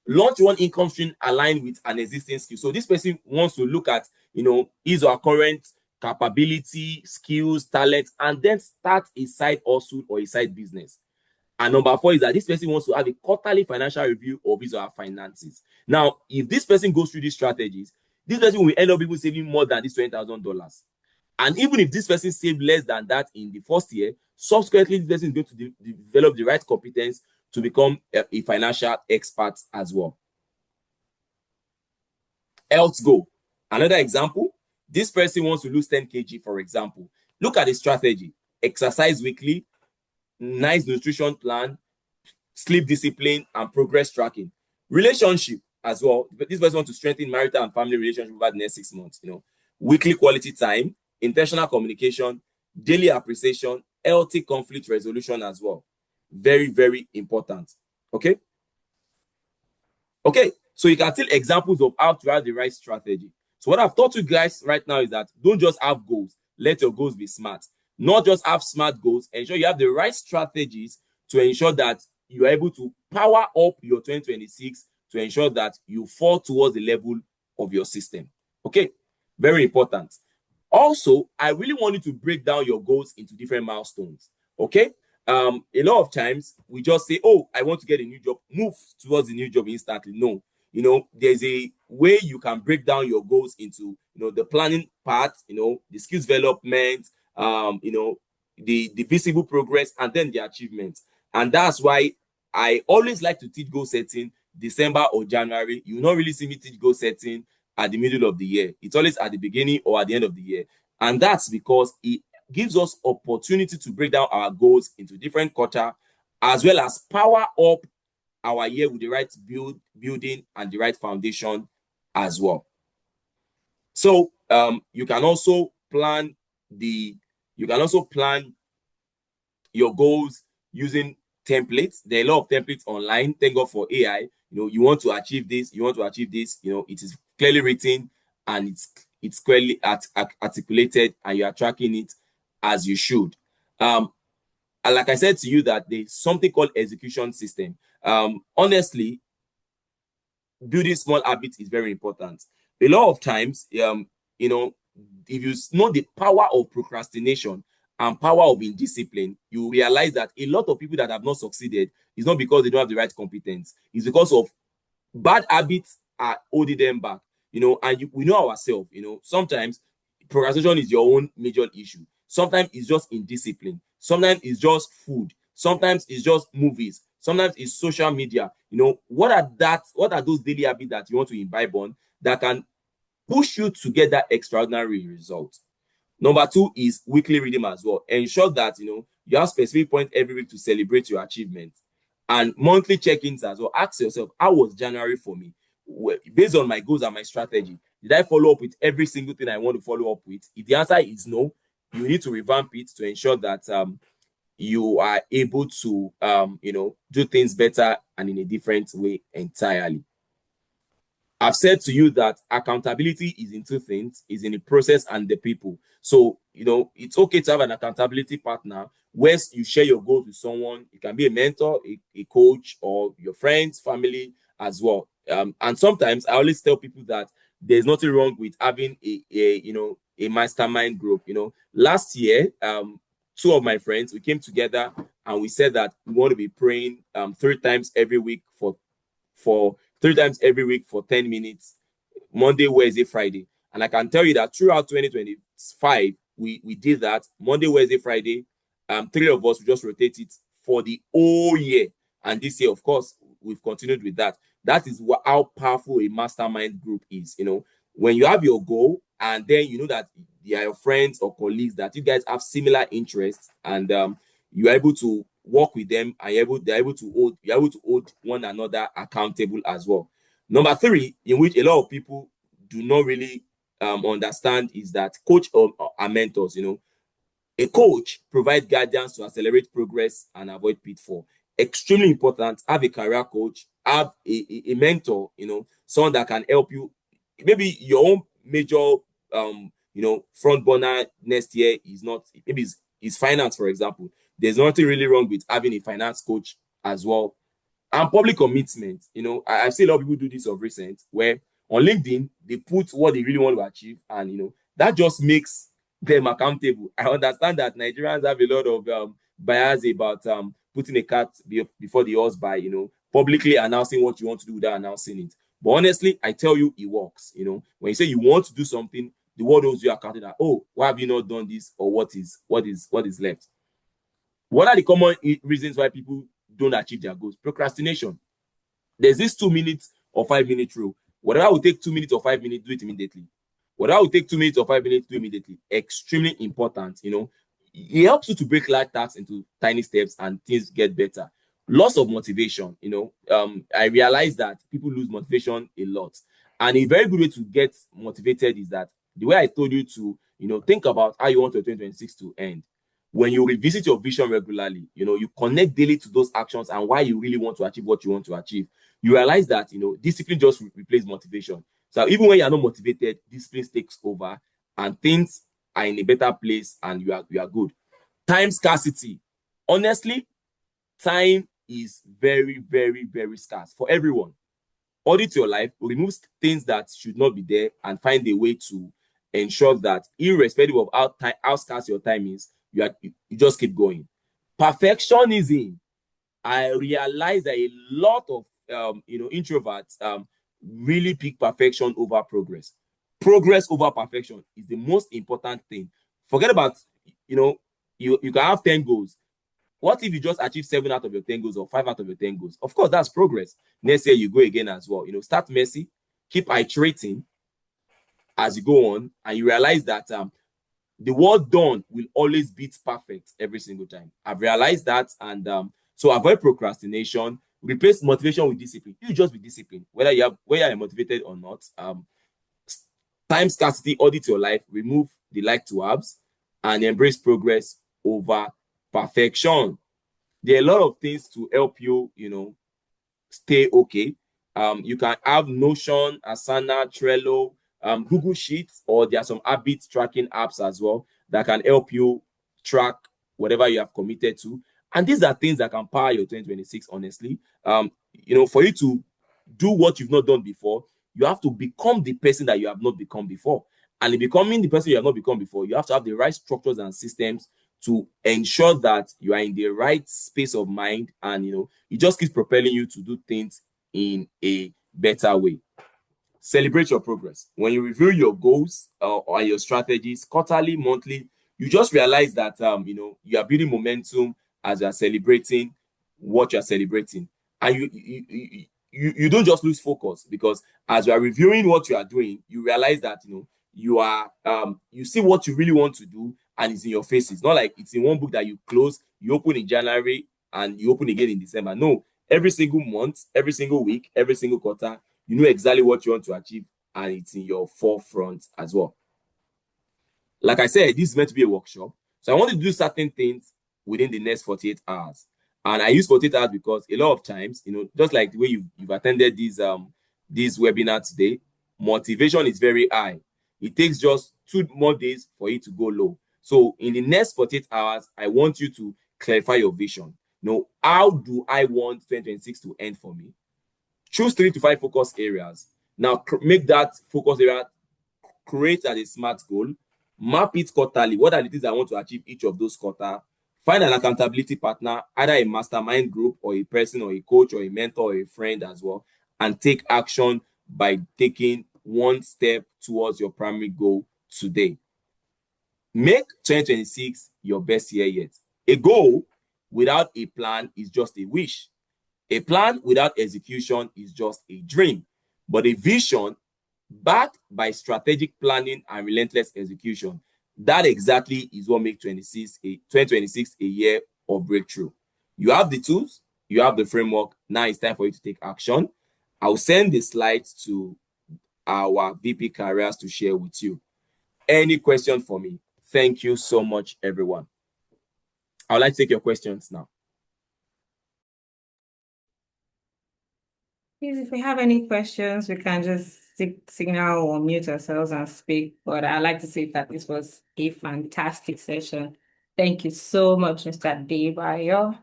Launch one income stream aligned with an existing skill. So this person wants to look at, his or her current capability, skills, talent, and then start a side hustle or a side business. And number 4 is that this person wants to have a quarterly financial review of his or her finances. Now, if this person goes through these strategies, this person will end up even saving more than this $20,000. And even if this person saved less than that in the first year, subsequently, this person is going to develop the right competence to become a financial expert as well. Health goal. Another example, this person wants to lose 10 kg, for example. Look at the strategy. Exercise weekly, nice nutrition plan, sleep discipline, and progress tracking. Relationship as well. This person wants to strengthen marital and family relationship over the next 6 months. Weekly quality time, intentional communication, daily appreciation, healthy conflict resolution as well. Very, very important. Okay. So you can tell examples of how to have the right strategy. So what I've taught you guys right now is that don't just have goals. Let your goals be smart. Not just have smart goals. Ensure you have the right strategies to ensure that you are able to power up your 2026 to ensure that you fall towards the level of your system. Okay. Very important. Also, I really want you to break down your goals into different milestones. Okay. A lot of times we just say, oh, I want to get a new job, move towards the new job instantly. No, there's a way you can break down your goals into, the planning part, the skills development, the visible progress, and then the achievements. And that's why I always like to teach goal setting December or January. You will not really see me teach goal setting at the middle of the year. It's always at the beginning or at the end of the year. And that's because it gives us opportunity to break down our goals into different quarters, as well as power up our year with the right building and the right foundation as well. So you can also plan your goals using templates. There are a lot of templates online. Thank God for AI. You want to achieve this, it is clearly written and it's clearly articulated, and you are tracking it as you should. And like I said to you, that there's something called execution system. Honestly, building small habits is very important. A lot of times, if you know the power of procrastination and power of indiscipline, you realize that a lot of people that have not succeeded is not because they don't have the right competence. It's because of bad habits are holding them back. And we know ourselves. Sometimes procrastination is your own major issue. Sometimes it's just indiscipline. Sometimes it's just food. Sometimes it's just movies. Sometimes it's social media. What are those daily habits that you want to imbibe on that can push you to get that extraordinary result? Number 2 is weekly reading as well. Ensure that you have specific point every week to celebrate your achievement. And monthly check-ins as well. Ask yourself, how was January for me? Based on my goals and my strategy, did I follow up with every single thing I want to follow up with? If the answer is no, you need to revamp it to ensure that you are able to do things better and in a different way entirely. I've said to you that accountability is in 2 things, is in the process and the people. So, it's okay to have an accountability partner where you share your goals with someone. It can be a mentor, a coach, or your friends, family as well. And sometimes I always tell people that there's nothing wrong with having a mastermind group. Last year, 2 of my friends, we came together and we said that we want to be praying 3 times every week for 3 times every week for 10 minutes, Monday, Wednesday, Friday. And I can tell you that throughout 2025, we did that Monday, Wednesday, Friday. 3 of us, we just rotate it for the whole year. And this year, of course, we've continued with that. That is how powerful a mastermind group is. When you have your goal and then you know that they are your friends or colleagues, that you guys have similar interests, and you're able to work with them, and you're able to hold one another accountable as well. Number 3, in which a lot of people do not really understand is that coach are mentors. A coach provides guidance to accelerate progress and avoid pitfall. Extremely important. Have a career coach, have a mentor, someone that can help you. Maybe your own major front burner next year is not, maybe it's finance, for example. There's nothing really wrong with having a finance coach as well. And public commitment. I've seen a lot of people do this of recent, where on LinkedIn they put what they really want to achieve, and that just makes them accountable. I understand that Nigerians have a lot of bias about putting a cat before the horse by publicly announcing what you want to do without announcing it. But honestly, I tell you, it works. When you say you want to do something, the world holds you accountable. That, oh, why have you not done this, or what is left? What are the common reasons why people don't achieve their goals? Procrastination. There's this 2 minutes or 5 minute rule. Whatever will take 2 minutes or 5 minutes, do it immediately. Whatever will take 2 minutes or 5 minutes, do immediately. Extremely important. It helps you to break large tasks into tiny steps and things get better. Loss of motivation. I realize that people lose motivation a lot. And a very good way to get motivated is that the way I told you to, think about how you want your 2026 to end. When you revisit your vision regularly, you connect daily to those actions and why you really want to achieve what you want to achieve. You realize that, discipline just replaces motivation. So even when you're not motivated, discipline takes over and things are in a better place and you are good. Time scarcity. Honestly, time is very, very, very scarce for everyone. Audit your life, remove things that should not be there, and find a way to ensure that, irrespective of how scarce your time is, you just keep going. Perfectionism. I realize that a lot of introverts really pick perfection over progress. Progress over perfection is the most important thing. Forget about, you can have 10 goals. What if you just achieve 7 out of your 10 goals or 5 out of your 10 goals? Of course, that's progress. Next year, you go again as well. Start messy, keep iterating as you go on, and you realize that the word done will always beat perfect every single time. I've realized that, and so avoid procrastination. Replace motivation with discipline. You just be disciplined, whether you're motivated or not. Time scarcity, audit your life, remove the like to haves, and embrace progress over perfection. There are a lot of things to help you, stay okay. You can have Notion, Asana, Trello, Google Sheets, or there are some habit tracking apps as well that can help you track whatever you have committed to. And these are things that can power your 2026, honestly. For you to do what you've not done before, you have to become the person that you have not become before. And in becoming the person you have not become before, you have to have the right structures and systems to ensure that you are in the right space of mind, and it just keeps propelling you to do things in a better way. Celebrate your progress. When you review your goals or your strategies quarterly, monthly, you just realize that you are building momentum as you are celebrating what you are celebrating, and you don't just lose focus, because as you are reviewing what you are doing, you realize that you see what you really want to do, and it's in your face. It's not like it's in one book that you close, you open in January and you open again in December. No, every single month, every single week, every single quarter, you know exactly what you want to achieve, and it's in your forefront as well. Like I said, this is meant to be a workshop, so I want to do certain things within the next 48 hours. And I use 48 hours because a lot of times, just like the way you've attended this webinar today, motivation is very high. It takes just 2 more days for it to go low. So in the next 48 hours, I want you to clarify your vision. How do I want 2026 to end for me? Choose 3 to 5 focus areas. Now, make that focus area, create as a SMART goal, map it quarterly. What are the things I want to achieve each of those quarters? Find an accountability partner, either a mastermind group or a person or a coach or a mentor or a friend as well, and take action by taking 1 step towards your primary goal today. Make 2026 your best year yet. A goal without a plan is just a wish. A plan without execution is just a dream. But a vision backed by strategic planning and relentless execution, that exactly is what makes 2026 a year of breakthrough. You have the tools, you have the framework. Now it's time for you to take action. I'll send the slides to our VP careers to share with you. Any question for me? Thank you so much, everyone. I would like to take your questions now. Please, if we have any questions, we can just signal or mute ourselves and speak. But I'd like to say that this was a fantastic session. Thank you so much, Mr. Adebayo.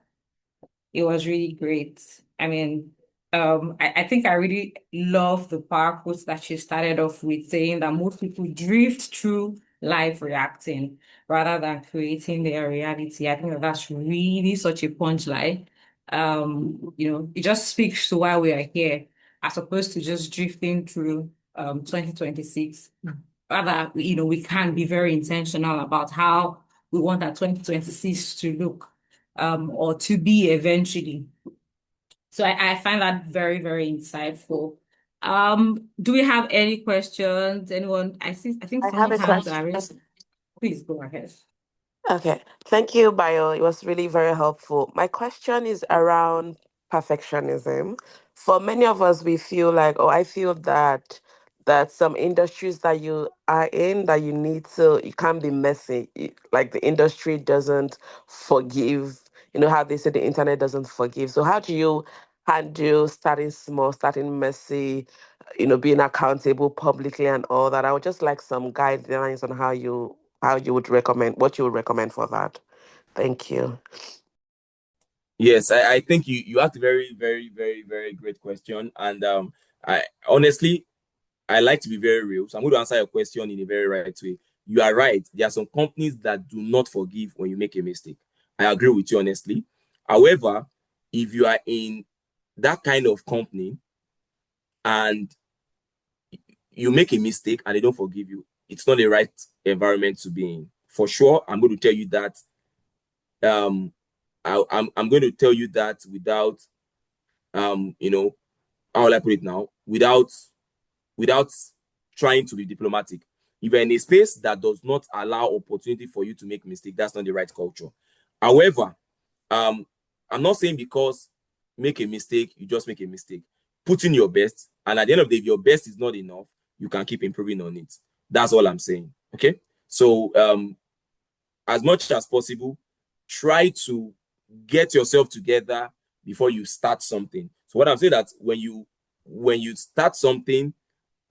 It was really great. I mean, I think I really love the power quotes that she started off with, saying that most people drift through life reacting rather than creating their reality. I think that that's really such a punchline. It just speaks to why we are here, as opposed to just drifting through 2026. Rather, we can be very intentional about how we want our 2026 to look, or to be eventually. So I find that very, very insightful. Do we have any questions? Anyone? I think I have someone's a hands are question. raised. Please go ahead. Okay, thank you, Bio. It was really very helpful. My question is around perfectionism. For many of us, we feel like, oh, I feel that some industries that you are in, that you can't be messy. Like the industry doesn't forgive. You know how they say the internet doesn't forgive. So how do you handle starting small, starting messy, being accountable publicly and all that? I would just like some guidelines on how you would recommend, what you would recommend for that. Thank you. Yes, I think you asked a very, very, very, very great question. And I honestly, I like to be very real. So I'm going to answer your question in a very right way. You are right. There are some companies that do not forgive when you make a mistake. I agree with you honestly. However, if you are in that kind of company and you make a mistake and they don't forgive you, it's not the right environment to be in. For sure, I'm going to tell you that. I'm going to tell you that without, how will I put it now? Without trying to be diplomatic. If you're in a space that does not allow opportunity for you to make mistake, that's not the right culture. However, I'm not saying because make a mistake, you just make a mistake. Put in your best, and at the end of the day, if your best is not enough, you can keep improving on it. That's all I'm saying. Okay. So as much as possible, try to get yourself together before you start something. So what I'm saying that when you start something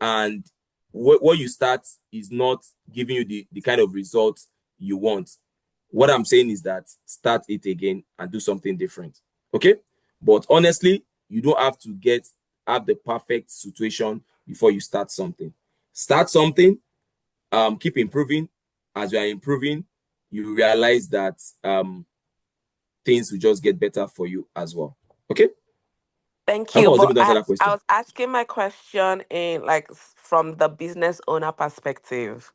and what you start is not giving you the kind of results you want, what I'm saying is that start it again and do something different. Okay? But honestly, you don't have to have the perfect situation before you start something. Start something, keep improving. As you are improving, you realize that things will just get better for you as well. Okay? Thank I hope I you. was able But to answer that I question. was asking my question in from the business owner perspective,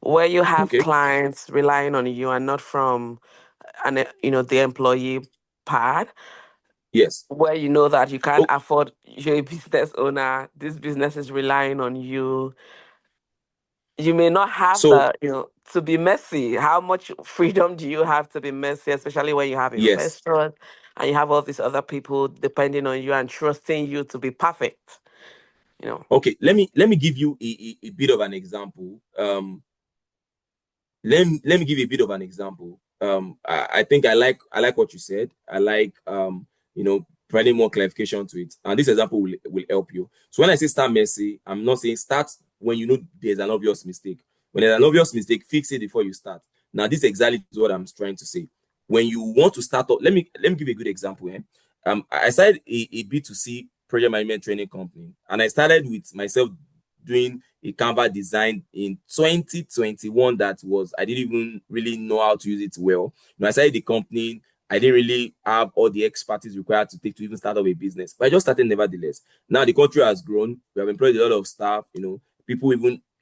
where you have Okay? clients relying on you and not from the employee part, Yes. where you know that you can't Oh, afford, you're a business owner, this business is relying on you. You may not have so to be messy. How much freedom do you have to be messy, especially when you have yes. investors and you have all these other people depending on you and trusting you to be perfect? Okay, let me give you a bit of an example. Let me give you a bit of an example. I think I like what you said. I like providing more clarification to it. And this example will help you. So when I say start messy, I'm not saying start when you know there's an obvious mistake. When there's an obvious mistake, fix it before you start. Now, this exactly is what I'm trying to say. When you want to start up, let me give you a good example. I started a B2C project management training company, and I started with myself doing a Canva design in 2021 I didn't even really know how to use it well. When I started the company, I didn't really have all the expertise required to take to even start up a business, but I just started nevertheless. Now the country has grown. We have employed a lot of staff, people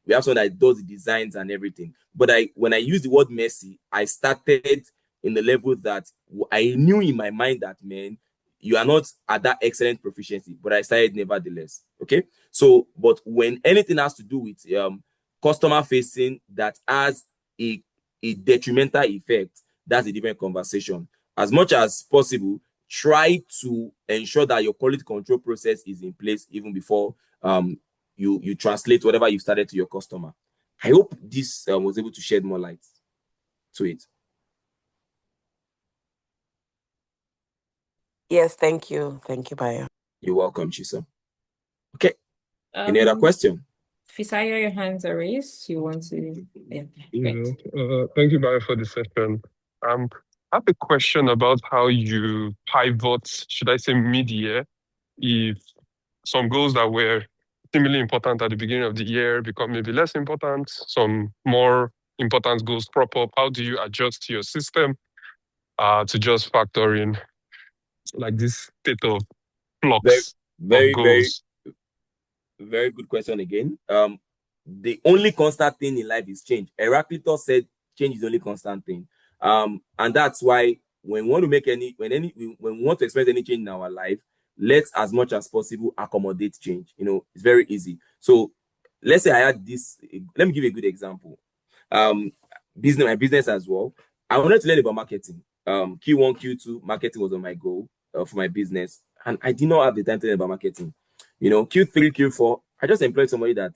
we have someone that does the designs and everything. But when I use the word messy, I started in the level that I knew in my mind that, man, you are not at that excellent proficiency, but I started nevertheless. Okay. So, but when anything has to do with customer facing that has a detrimental effect, that's a different conversation. As much as possible, try to ensure that your quality control process is in place even before you translate whatever you started to your customer. I hope this was able to shed more light to it. Yes, thank you. Thank you, Bayo. You're welcome, Chisom. Okay. Any other question? Fisayo, your hands are raised. You want to? Yeah. Thank you, Bayo, for the session. I have a question about how you pivot, should I say mid-year, if some goals that were seemingly important at the beginning of the year become maybe less important, some more important goals crop up. How do you adjust your system to just factor in like this state of flux of goals? Very good question again. The only constant thing in life is change. Heraclitus said change is the only constant thing. And that's why when we want to make when we want to experience any change in our life, let's as much as possible accommodate change. It's very easy. So let's say I had this. Let me give you a good example. My business as well. I wanted to learn about marketing. Q1, Q2, marketing was on my goal for my business, and I did not have the time to learn about marketing. Q3, Q4, I just employed somebody that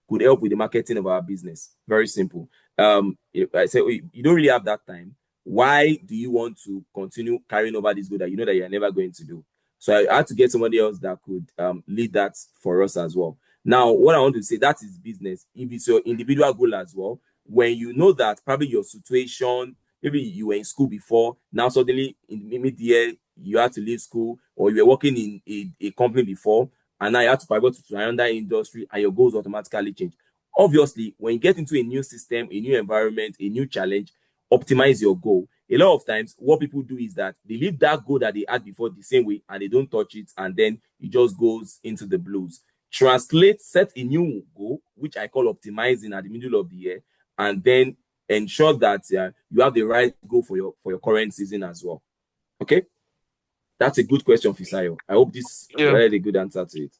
could help with the marketing of our business. Very simple. I said, you don't really have that time. Why do you want to continue carrying over this goal that you know that you're never going to do? So I had to get somebody else that could lead that for us as well. Now, what I want to say, that is business. If it's your individual goal as well, when you know that probably your situation, maybe you were in school before, now suddenly in mid-year, you had to leave school, or you were working in a company before, and now you have to pivot to another industry, and your goals automatically change. Obviously, when you get into a new system, a new environment, a new challenge, optimize your goal. A lot of times, what people do is that they leave that goal that they had before the same way, and they don't touch it, and then it just goes into the blues. Translate, set a new goal, which I call optimizing at the middle of the year, and then ensure that you have the right goal for your current season as well. Okay? That's a good question, Fisayo. I hope this provided a good answer to it.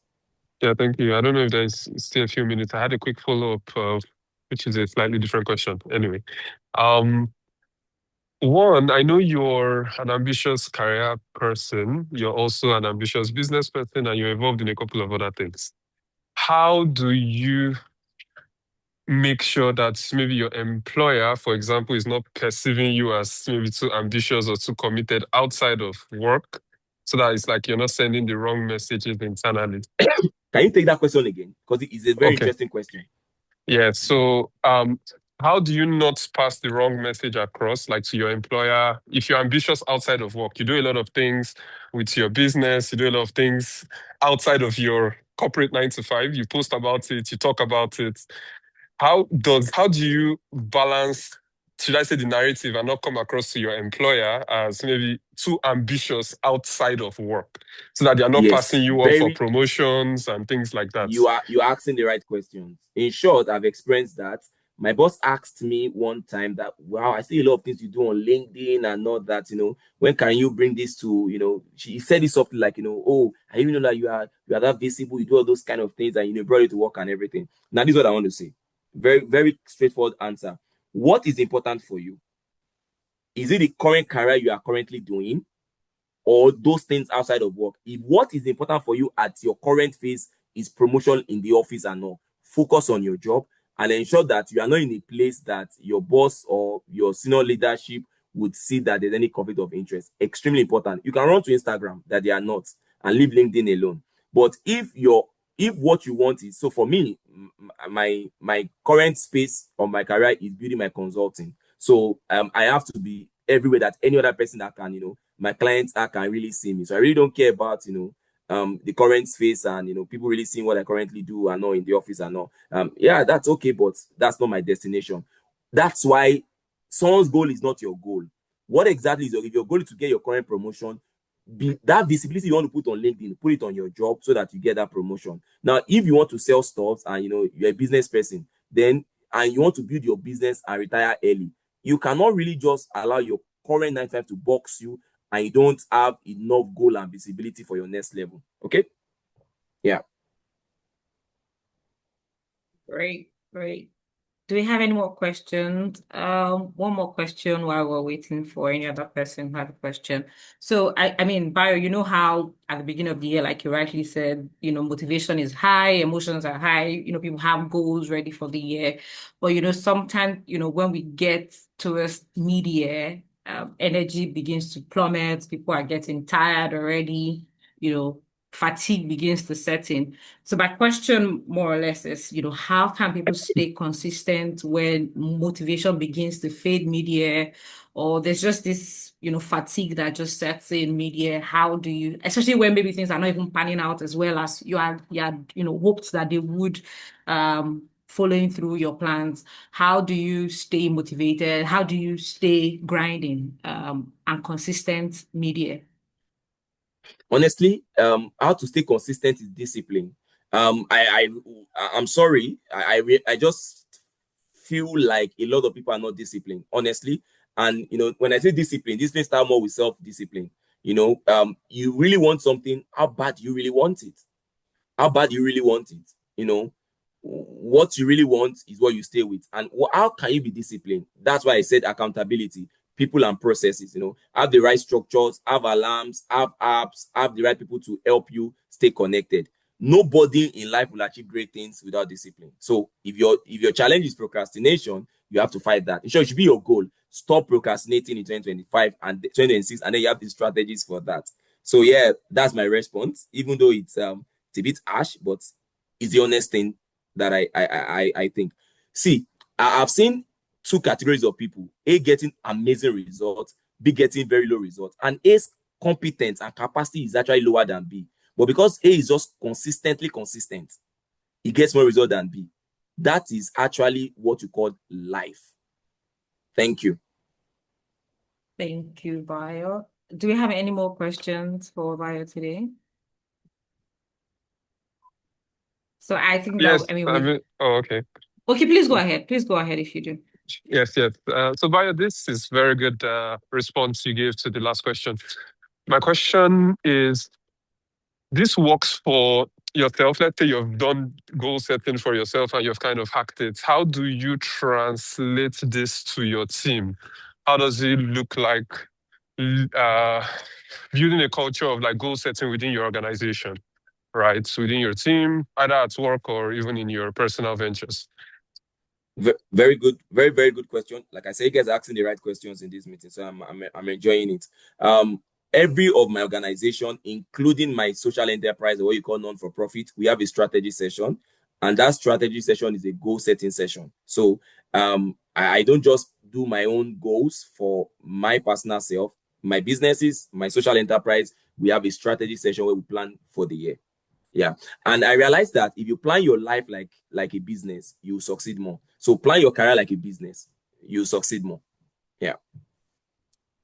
Yeah, thank you. I don't know if there's still a few minutes. I had a quick follow-up, which is a slightly different question. Anyway, one, I know you're an ambitious career person. You're also an ambitious business person, and you're involved in a couple of other things. How do you make sure that maybe your employer, for example, is not perceiving you as maybe too ambitious or too committed outside of work, so that it's like you're not sending the wrong messages internally? Can you take that question again? Because it is a very interesting question. Yeah. So, how do you not pass the wrong message across, like to your employer? If you're ambitious outside of work, you do a lot of things with your business, you do a lot of things outside of your corporate 9 to 5, you post about it, you talk about it. How do you balance, should I say, the narrative and not come across to your employer as maybe too ambitious outside of work, so that they're not passing you up for promotions and things like that? You're asking the right questions. In short, I've experienced that. My boss asked me one time that, wow, I see a lot of things you do on LinkedIn and all that, when can you bring this to, she said this something like, oh, I even know that you are that visible, you do all those kind of things, and brought it to work and everything. Now, this is what I want to say. Very, very straightforward answer. What is important for you? Is it the current career you are currently doing, or those things outside of work? If what is important for you at your current phase is promotion in the office and all, focus on your job and ensure that you are not in a place that your boss or your senior leadership would see that there's any conflict of interest. Extremely important. You can run to Instagram that they are not and leave LinkedIn alone. But if what you want is, so for me, my current space of my career is building my consulting. So I have to be everywhere that any other person that can, my clients can really see me. So I really don't care about, the current space and, people really seeing what I currently do and all in the office and all. Yeah, that's okay, but that's not my destination. That's why someone's goal is not your goal. What exactly is if your goal is to get your current promotion, that visibility you want to put on LinkedIn, put it on your job so that you get that promotion. Now, if you want to sell stuff and, you're a business person, then, and you want to build your business and retire early, you cannot really just allow your current 9 to 5 to box you and you don't have enough goal and visibility for your next level. Okay? Yeah. Great. Do we have any more questions? One more question while we're waiting for any other person who had a question. So I mean, Bayo, you know how at the beginning of the year, like you rightly said, motivation is high, emotions are high, people have goals ready for the year. But sometimes, when we get towards mid-year, energy begins to plummet, people are getting tired already, fatigue begins to set in. So my question more or less is, how can people stay consistent when motivation begins to fade mid-year, or there's just this, fatigue that just sets in mid-year? How do you, especially when maybe things are not even panning out as well as you had, hoped that they would, following through your plans, how do you stay motivated? How do you stay grinding, and consistent mid-year? Honestly, how to stay consistent is discipline. I'm sorry. I just feel like a lot of people are not disciplined, honestly. And when I say discipline starts more with self-discipline. You really want something. How bad do you really want it? How bad do you really want it? What you really want is what you stay with. And how can you be disciplined? That's why I said accountability, people and processes. Have the right structures, have alarms, have apps, have the right people to help you stay connected. Nobody in life will achieve great things without discipline. So if your challenge is procrastination, you have to fight that. It should be your goal. Stop procrastinating in 2025 and 2026, and then you have the strategies for that. So yeah, that's my response. Even though it's a bit harsh, but it's the honest thing that I think. See, I've seen two categories of people: A, getting amazing results; B, getting very low results. And A's competence and capacity is actually lower than B. But because A is just consistently consistent, he gets more result than B. That is actually what you call life. Thank you. Thank you, Bayo. Do we have any more questions for Bayo today? So I think Yes, that, okay. Okay, please go ahead. Please go ahead if you do. Yes. So Bayo, this is very good response you gave to the last question. My question is, this works for yourself. Let's say you've done goal setting for yourself and you've kind of hacked it. How do you translate this to your team? How does it look like building a culture of like goal setting within your organization, right? So within your team, either at work or even in your personal ventures? Very good, very, very good question. Like I say, you guys are asking the right questions in this meeting, so I'm enjoying it. Every of my organization, including my social enterprise, or what you call non-for-profit, we have a strategy session, and that strategy session is a goal setting session. So I don't just do my own goals for my personal self, my businesses, my social enterprise. We have a strategy session where we plan for the year. Yeah. And I realized that if you plan your life like a business, you succeed more. So plan your career like a business, you succeed more. Yeah.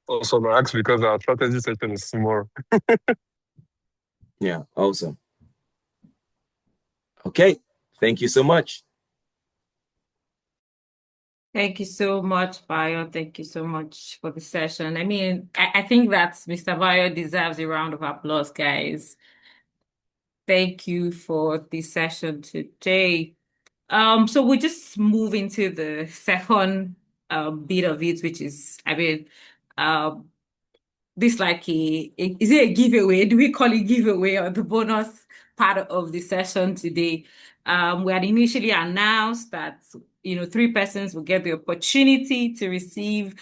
Also, Max, because our strategy session is more. Yeah, awesome. Okay. Thank you so much. Thank you so much, Bayo. Thank you so much for the session. I mean, I think that Mr. Bayo deserves a round of applause, guys. Thank you for the session today. So we'll just move into the second bit of it, which is, this like is it a giveaway? Do we call it giveaway or the bonus part of the session today? We had initially announced that 3 persons will get the opportunity to receive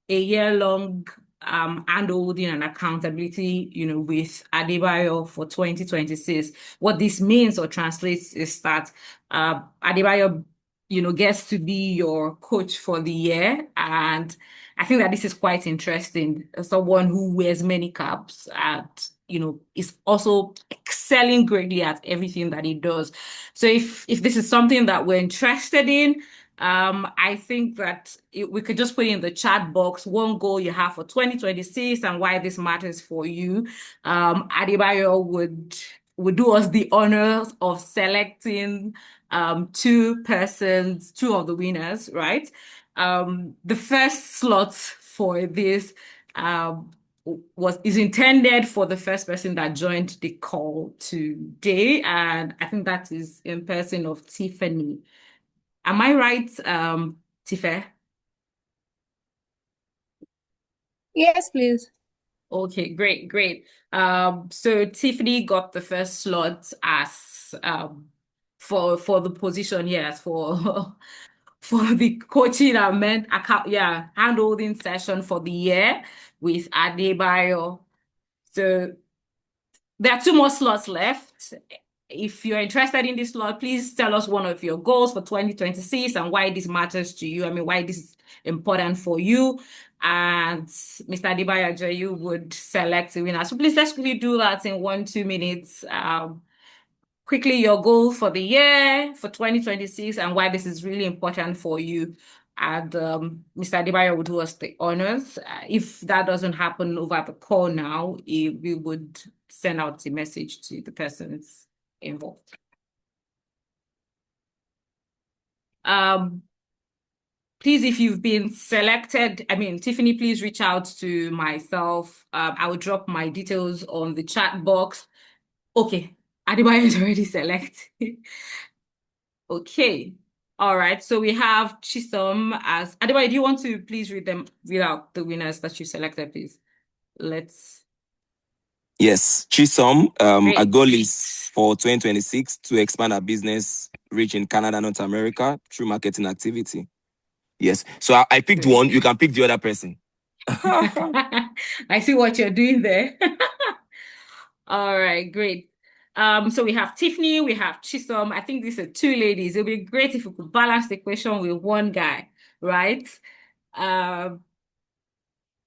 a year-long handholding and accountability, with Adebayo for 2026. What this means or translates is that Adebayo, gets to be your coach for the year. And I think that this is quite interesting. Someone who wears many caps and, is also excelling greatly at everything that he does. So if this is something that we're interested in, I think that we could just put in the chat box one goal you have for 2026 and why this matters for you. Adebayo would do us the honors of selecting 2 persons, 2 of the winners, right? The first slot for this is intended for the first person that joined the call today, and I think that is in person of Tiffany. Am I right, Tife? Yes, please. Okay, great, great. So Tiffany got the first slot as for the position, yes, for for the coaching and hand-holding session for the year with Adebayo. So there are 2 more slots left. If you're interested in this slot, please tell us one of your goals for 2026 and why this matters to you. I mean, why this is important for you. And Mr. Adebayo, you would select the winner. So please, let's quickly do that in 1-2 minutes. Quickly, your goal for the year for 2026 and why this is really important for you. And Mr. Adebayo would do us the honors. If that doesn't happen over the call now, we would send out the message to the persons involved. Please, if you've been selected, Tiffany, please reach out to myself. I will drop my details on the chat box. Okay, Adebayo is already selected. Okay. All right. So we have Chisom as Adebayo. Do you want to please read out the winners that you selected, please? Yes, Chisom. Great. Our goal is for 2026 to expand our business reach in Canada, North America through marketing activity. Yes. So I picked one. You can pick the other person. I see what you're doing there. All right, great. So we have Tiffany, we have Chisom. I think these are 2 ladies. It'll be great if we could balance the equation with 1 guy, right?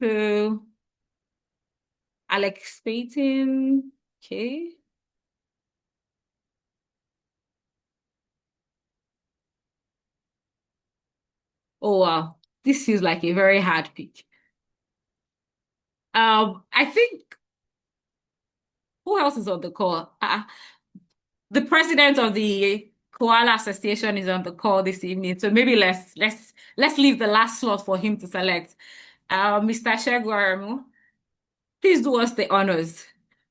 So Alex Payton, okay. Oh wow, this feels like a very hard pick. I think who else is on the call? The president of the Koala Association is on the call this evening, so maybe let's leave the last slot for him to select. Mr. Sheguaramu, please do us the honors.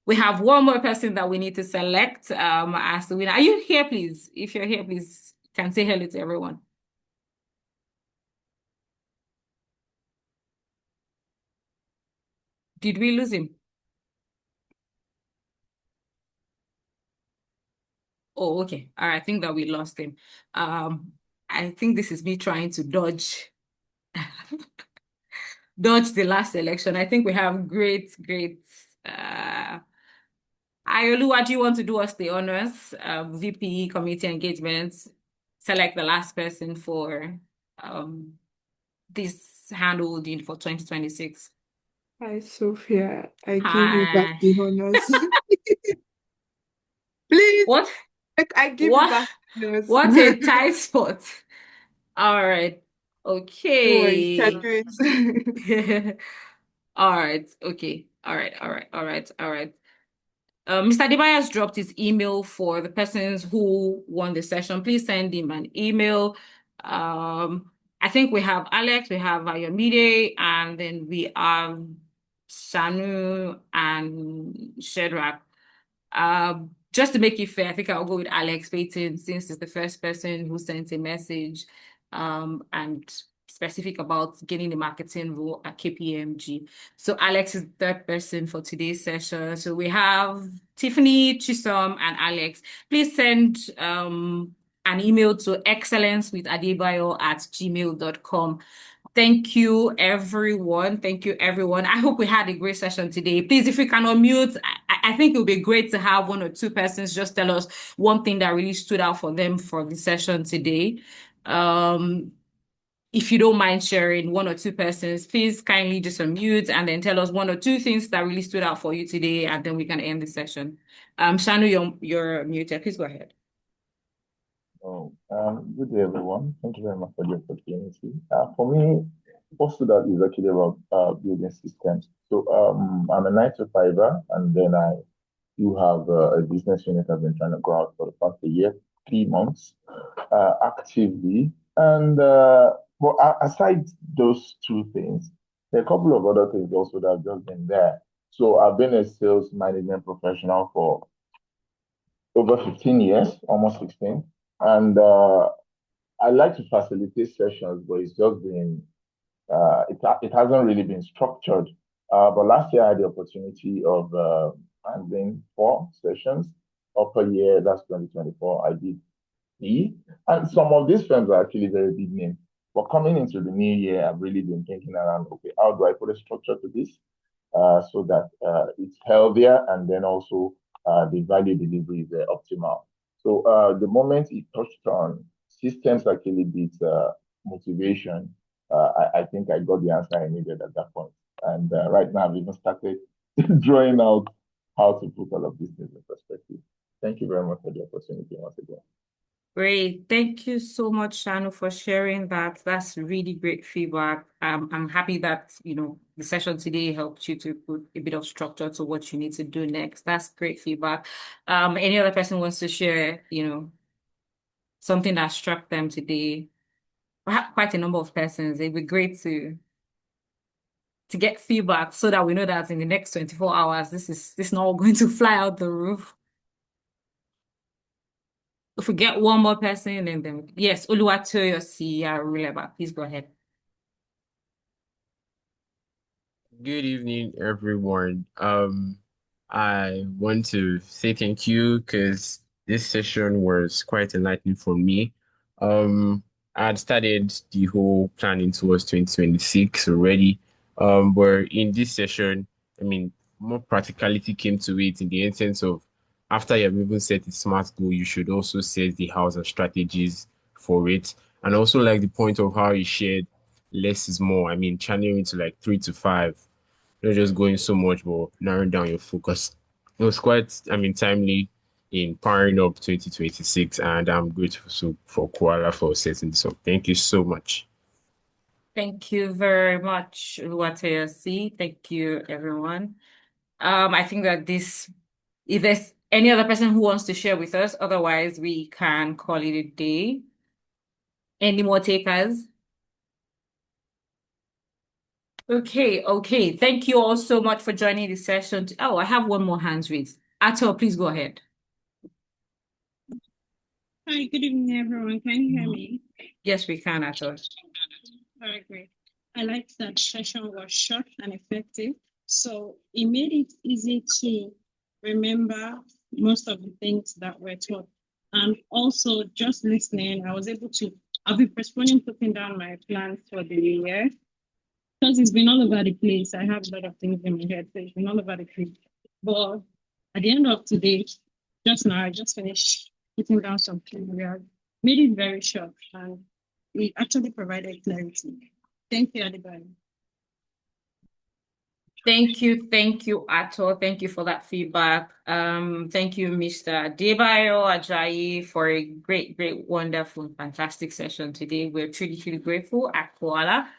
We have 1 more person that we need to select as the winner. Are you here, please? If you're here, please can say hello to everyone. Did we lose him? Oh, okay. All right. I think that we lost him. I think this is me trying to dodge the last election. I think we have great. Ayoluwa, do you want to do us the honors? VP Community Engagement, select the last person for this handholding for 2026. Hi, Sophia. I give you back the honors. Please. What? I give you back the honors. What a tight spot. All right. Okay. Don't worry, it. All right. Okay. All right. Mr. Adebayo has dropped his email for the persons who won the session. Please send him an email. I think we have Alex, we have Ayomide, and then we have Shanu and Shedrack. Just to make it fair, I think I'll go with Alex Payton since it's the first person who sent a message and specific about getting the marketing role at KPMG. So Alex is the 3rd person for today's session. So we have Tiffany, Chisom, and Alex. Please send an email to excellence@adebayo@gmail.com. Thank you, everyone. I hope we had a great session today. Please, if we can unmute, I think it would be great to have 1 or 2 persons just tell us one thing that really stood out for them for the session today. If you don't mind sharing 1 or 2 persons, please kindly just unmute and then tell us 1 or 2 things that really stood out for you today, and then we can end the session. Shanu, you're muted. Please go ahead. Good day, everyone. Thank you very much for the opportunity. For me, what stood out is actually about building systems. So I'm a 9-to-5er, and then I do have a business unit I've been trying to grow out for the past year, 3 months, actively. And well, aside those 2 things, there are a couple of other things also that have just been there. So I've been a sales management professional for over 15 years, almost 16. And I like to facilitate sessions, but it's just been it hasn't really been structured. But last year I had the opportunity of handling 4 sessions. Upper year, that's 2024, I did 3. And some of these firms are actually very big names. But coming into the new year, I've really been thinking around, okay, how do I put a structure to this so that it's healthier and then also the value delivery is optimal. So the moment it touched on systems actually beats motivation, I think I got the answer I needed at that point. And right now, I've even started drawing out how to put all of these things in perspective. Thank you very much for the opportunity once again. Great. Thank you so much, Shanu, for sharing that. That's really great feedback. I'm happy that, the session today helped you to put a bit of structure to what you need to do next. That's great feedback. Any other person wants to share, something that struck them today? Quite a number of persons. It'd be great to get feedback so that we know that in the next 24 hours, this is not all going to fly out the roof. If we get one more person, and then yes, Oluwatoyosi Aruleba, please go ahead. Good evening, everyone. I want to say thank you because this session was quite enlightening for me. I had started the whole planning towards 2026 already. But in this session, more practicality came to it in the essence of after you have even set a SMART goal, you should also set the house and strategies for it. And also like the point of how you shared less is more. Channeling into like 3 to 5, not just going so much, but narrowing down your focus. It was quite, timely in powering up 2026, and I'm grateful for Koala for setting this up. Thank you so much. Thank you very much, Oluwatoyosi. Thank you, everyone. I think that if there's any other person who wants to share with us, otherwise we can call it a day. Any more takers? Okay. Thank you all so much for joining the session. Oh, I have one more hand raised. Ato, please go ahead. Hi, good evening, everyone. Can you hear me? Yes, we can, Ato. All right, great. I liked that session was short and effective. So it made it easy to remember most of the things that were taught. And also just listening, I'll be postponing putting down my plans for the year because it's been all over the place. I have a lot of things in my head, so it's been all over the place. But at the end of today, just now, I just finished putting down some things. We have made it very short and we actually provided clarity. Thank you, everybody. Thank you, Ato. Thank you for that feedback. Thank you, Mr. Debayo Ajayi, for a great, wonderful, fantastic session today. We're truly, truly grateful at Koala.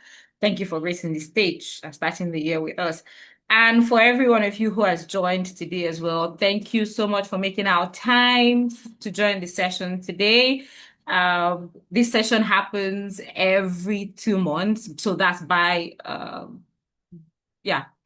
Thank you for gracing the stage and starting the year with us. And for every one of you who has joined today as well, thank you so much for making our time to join the session today. This session happens every 2 months. So that's by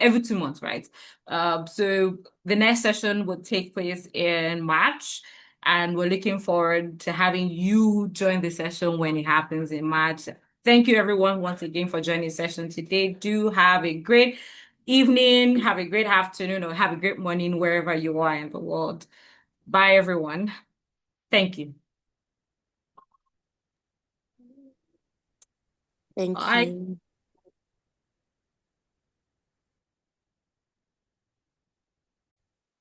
every 2 months, right? So the next session will take place in March, and we're looking forward to having you join the session when it happens in March. Thank you, everyone, once again for joining the session today. Do have a great evening, have a great afternoon, or have a great morning wherever you are in the world. Bye, everyone. Thank you. Thank you.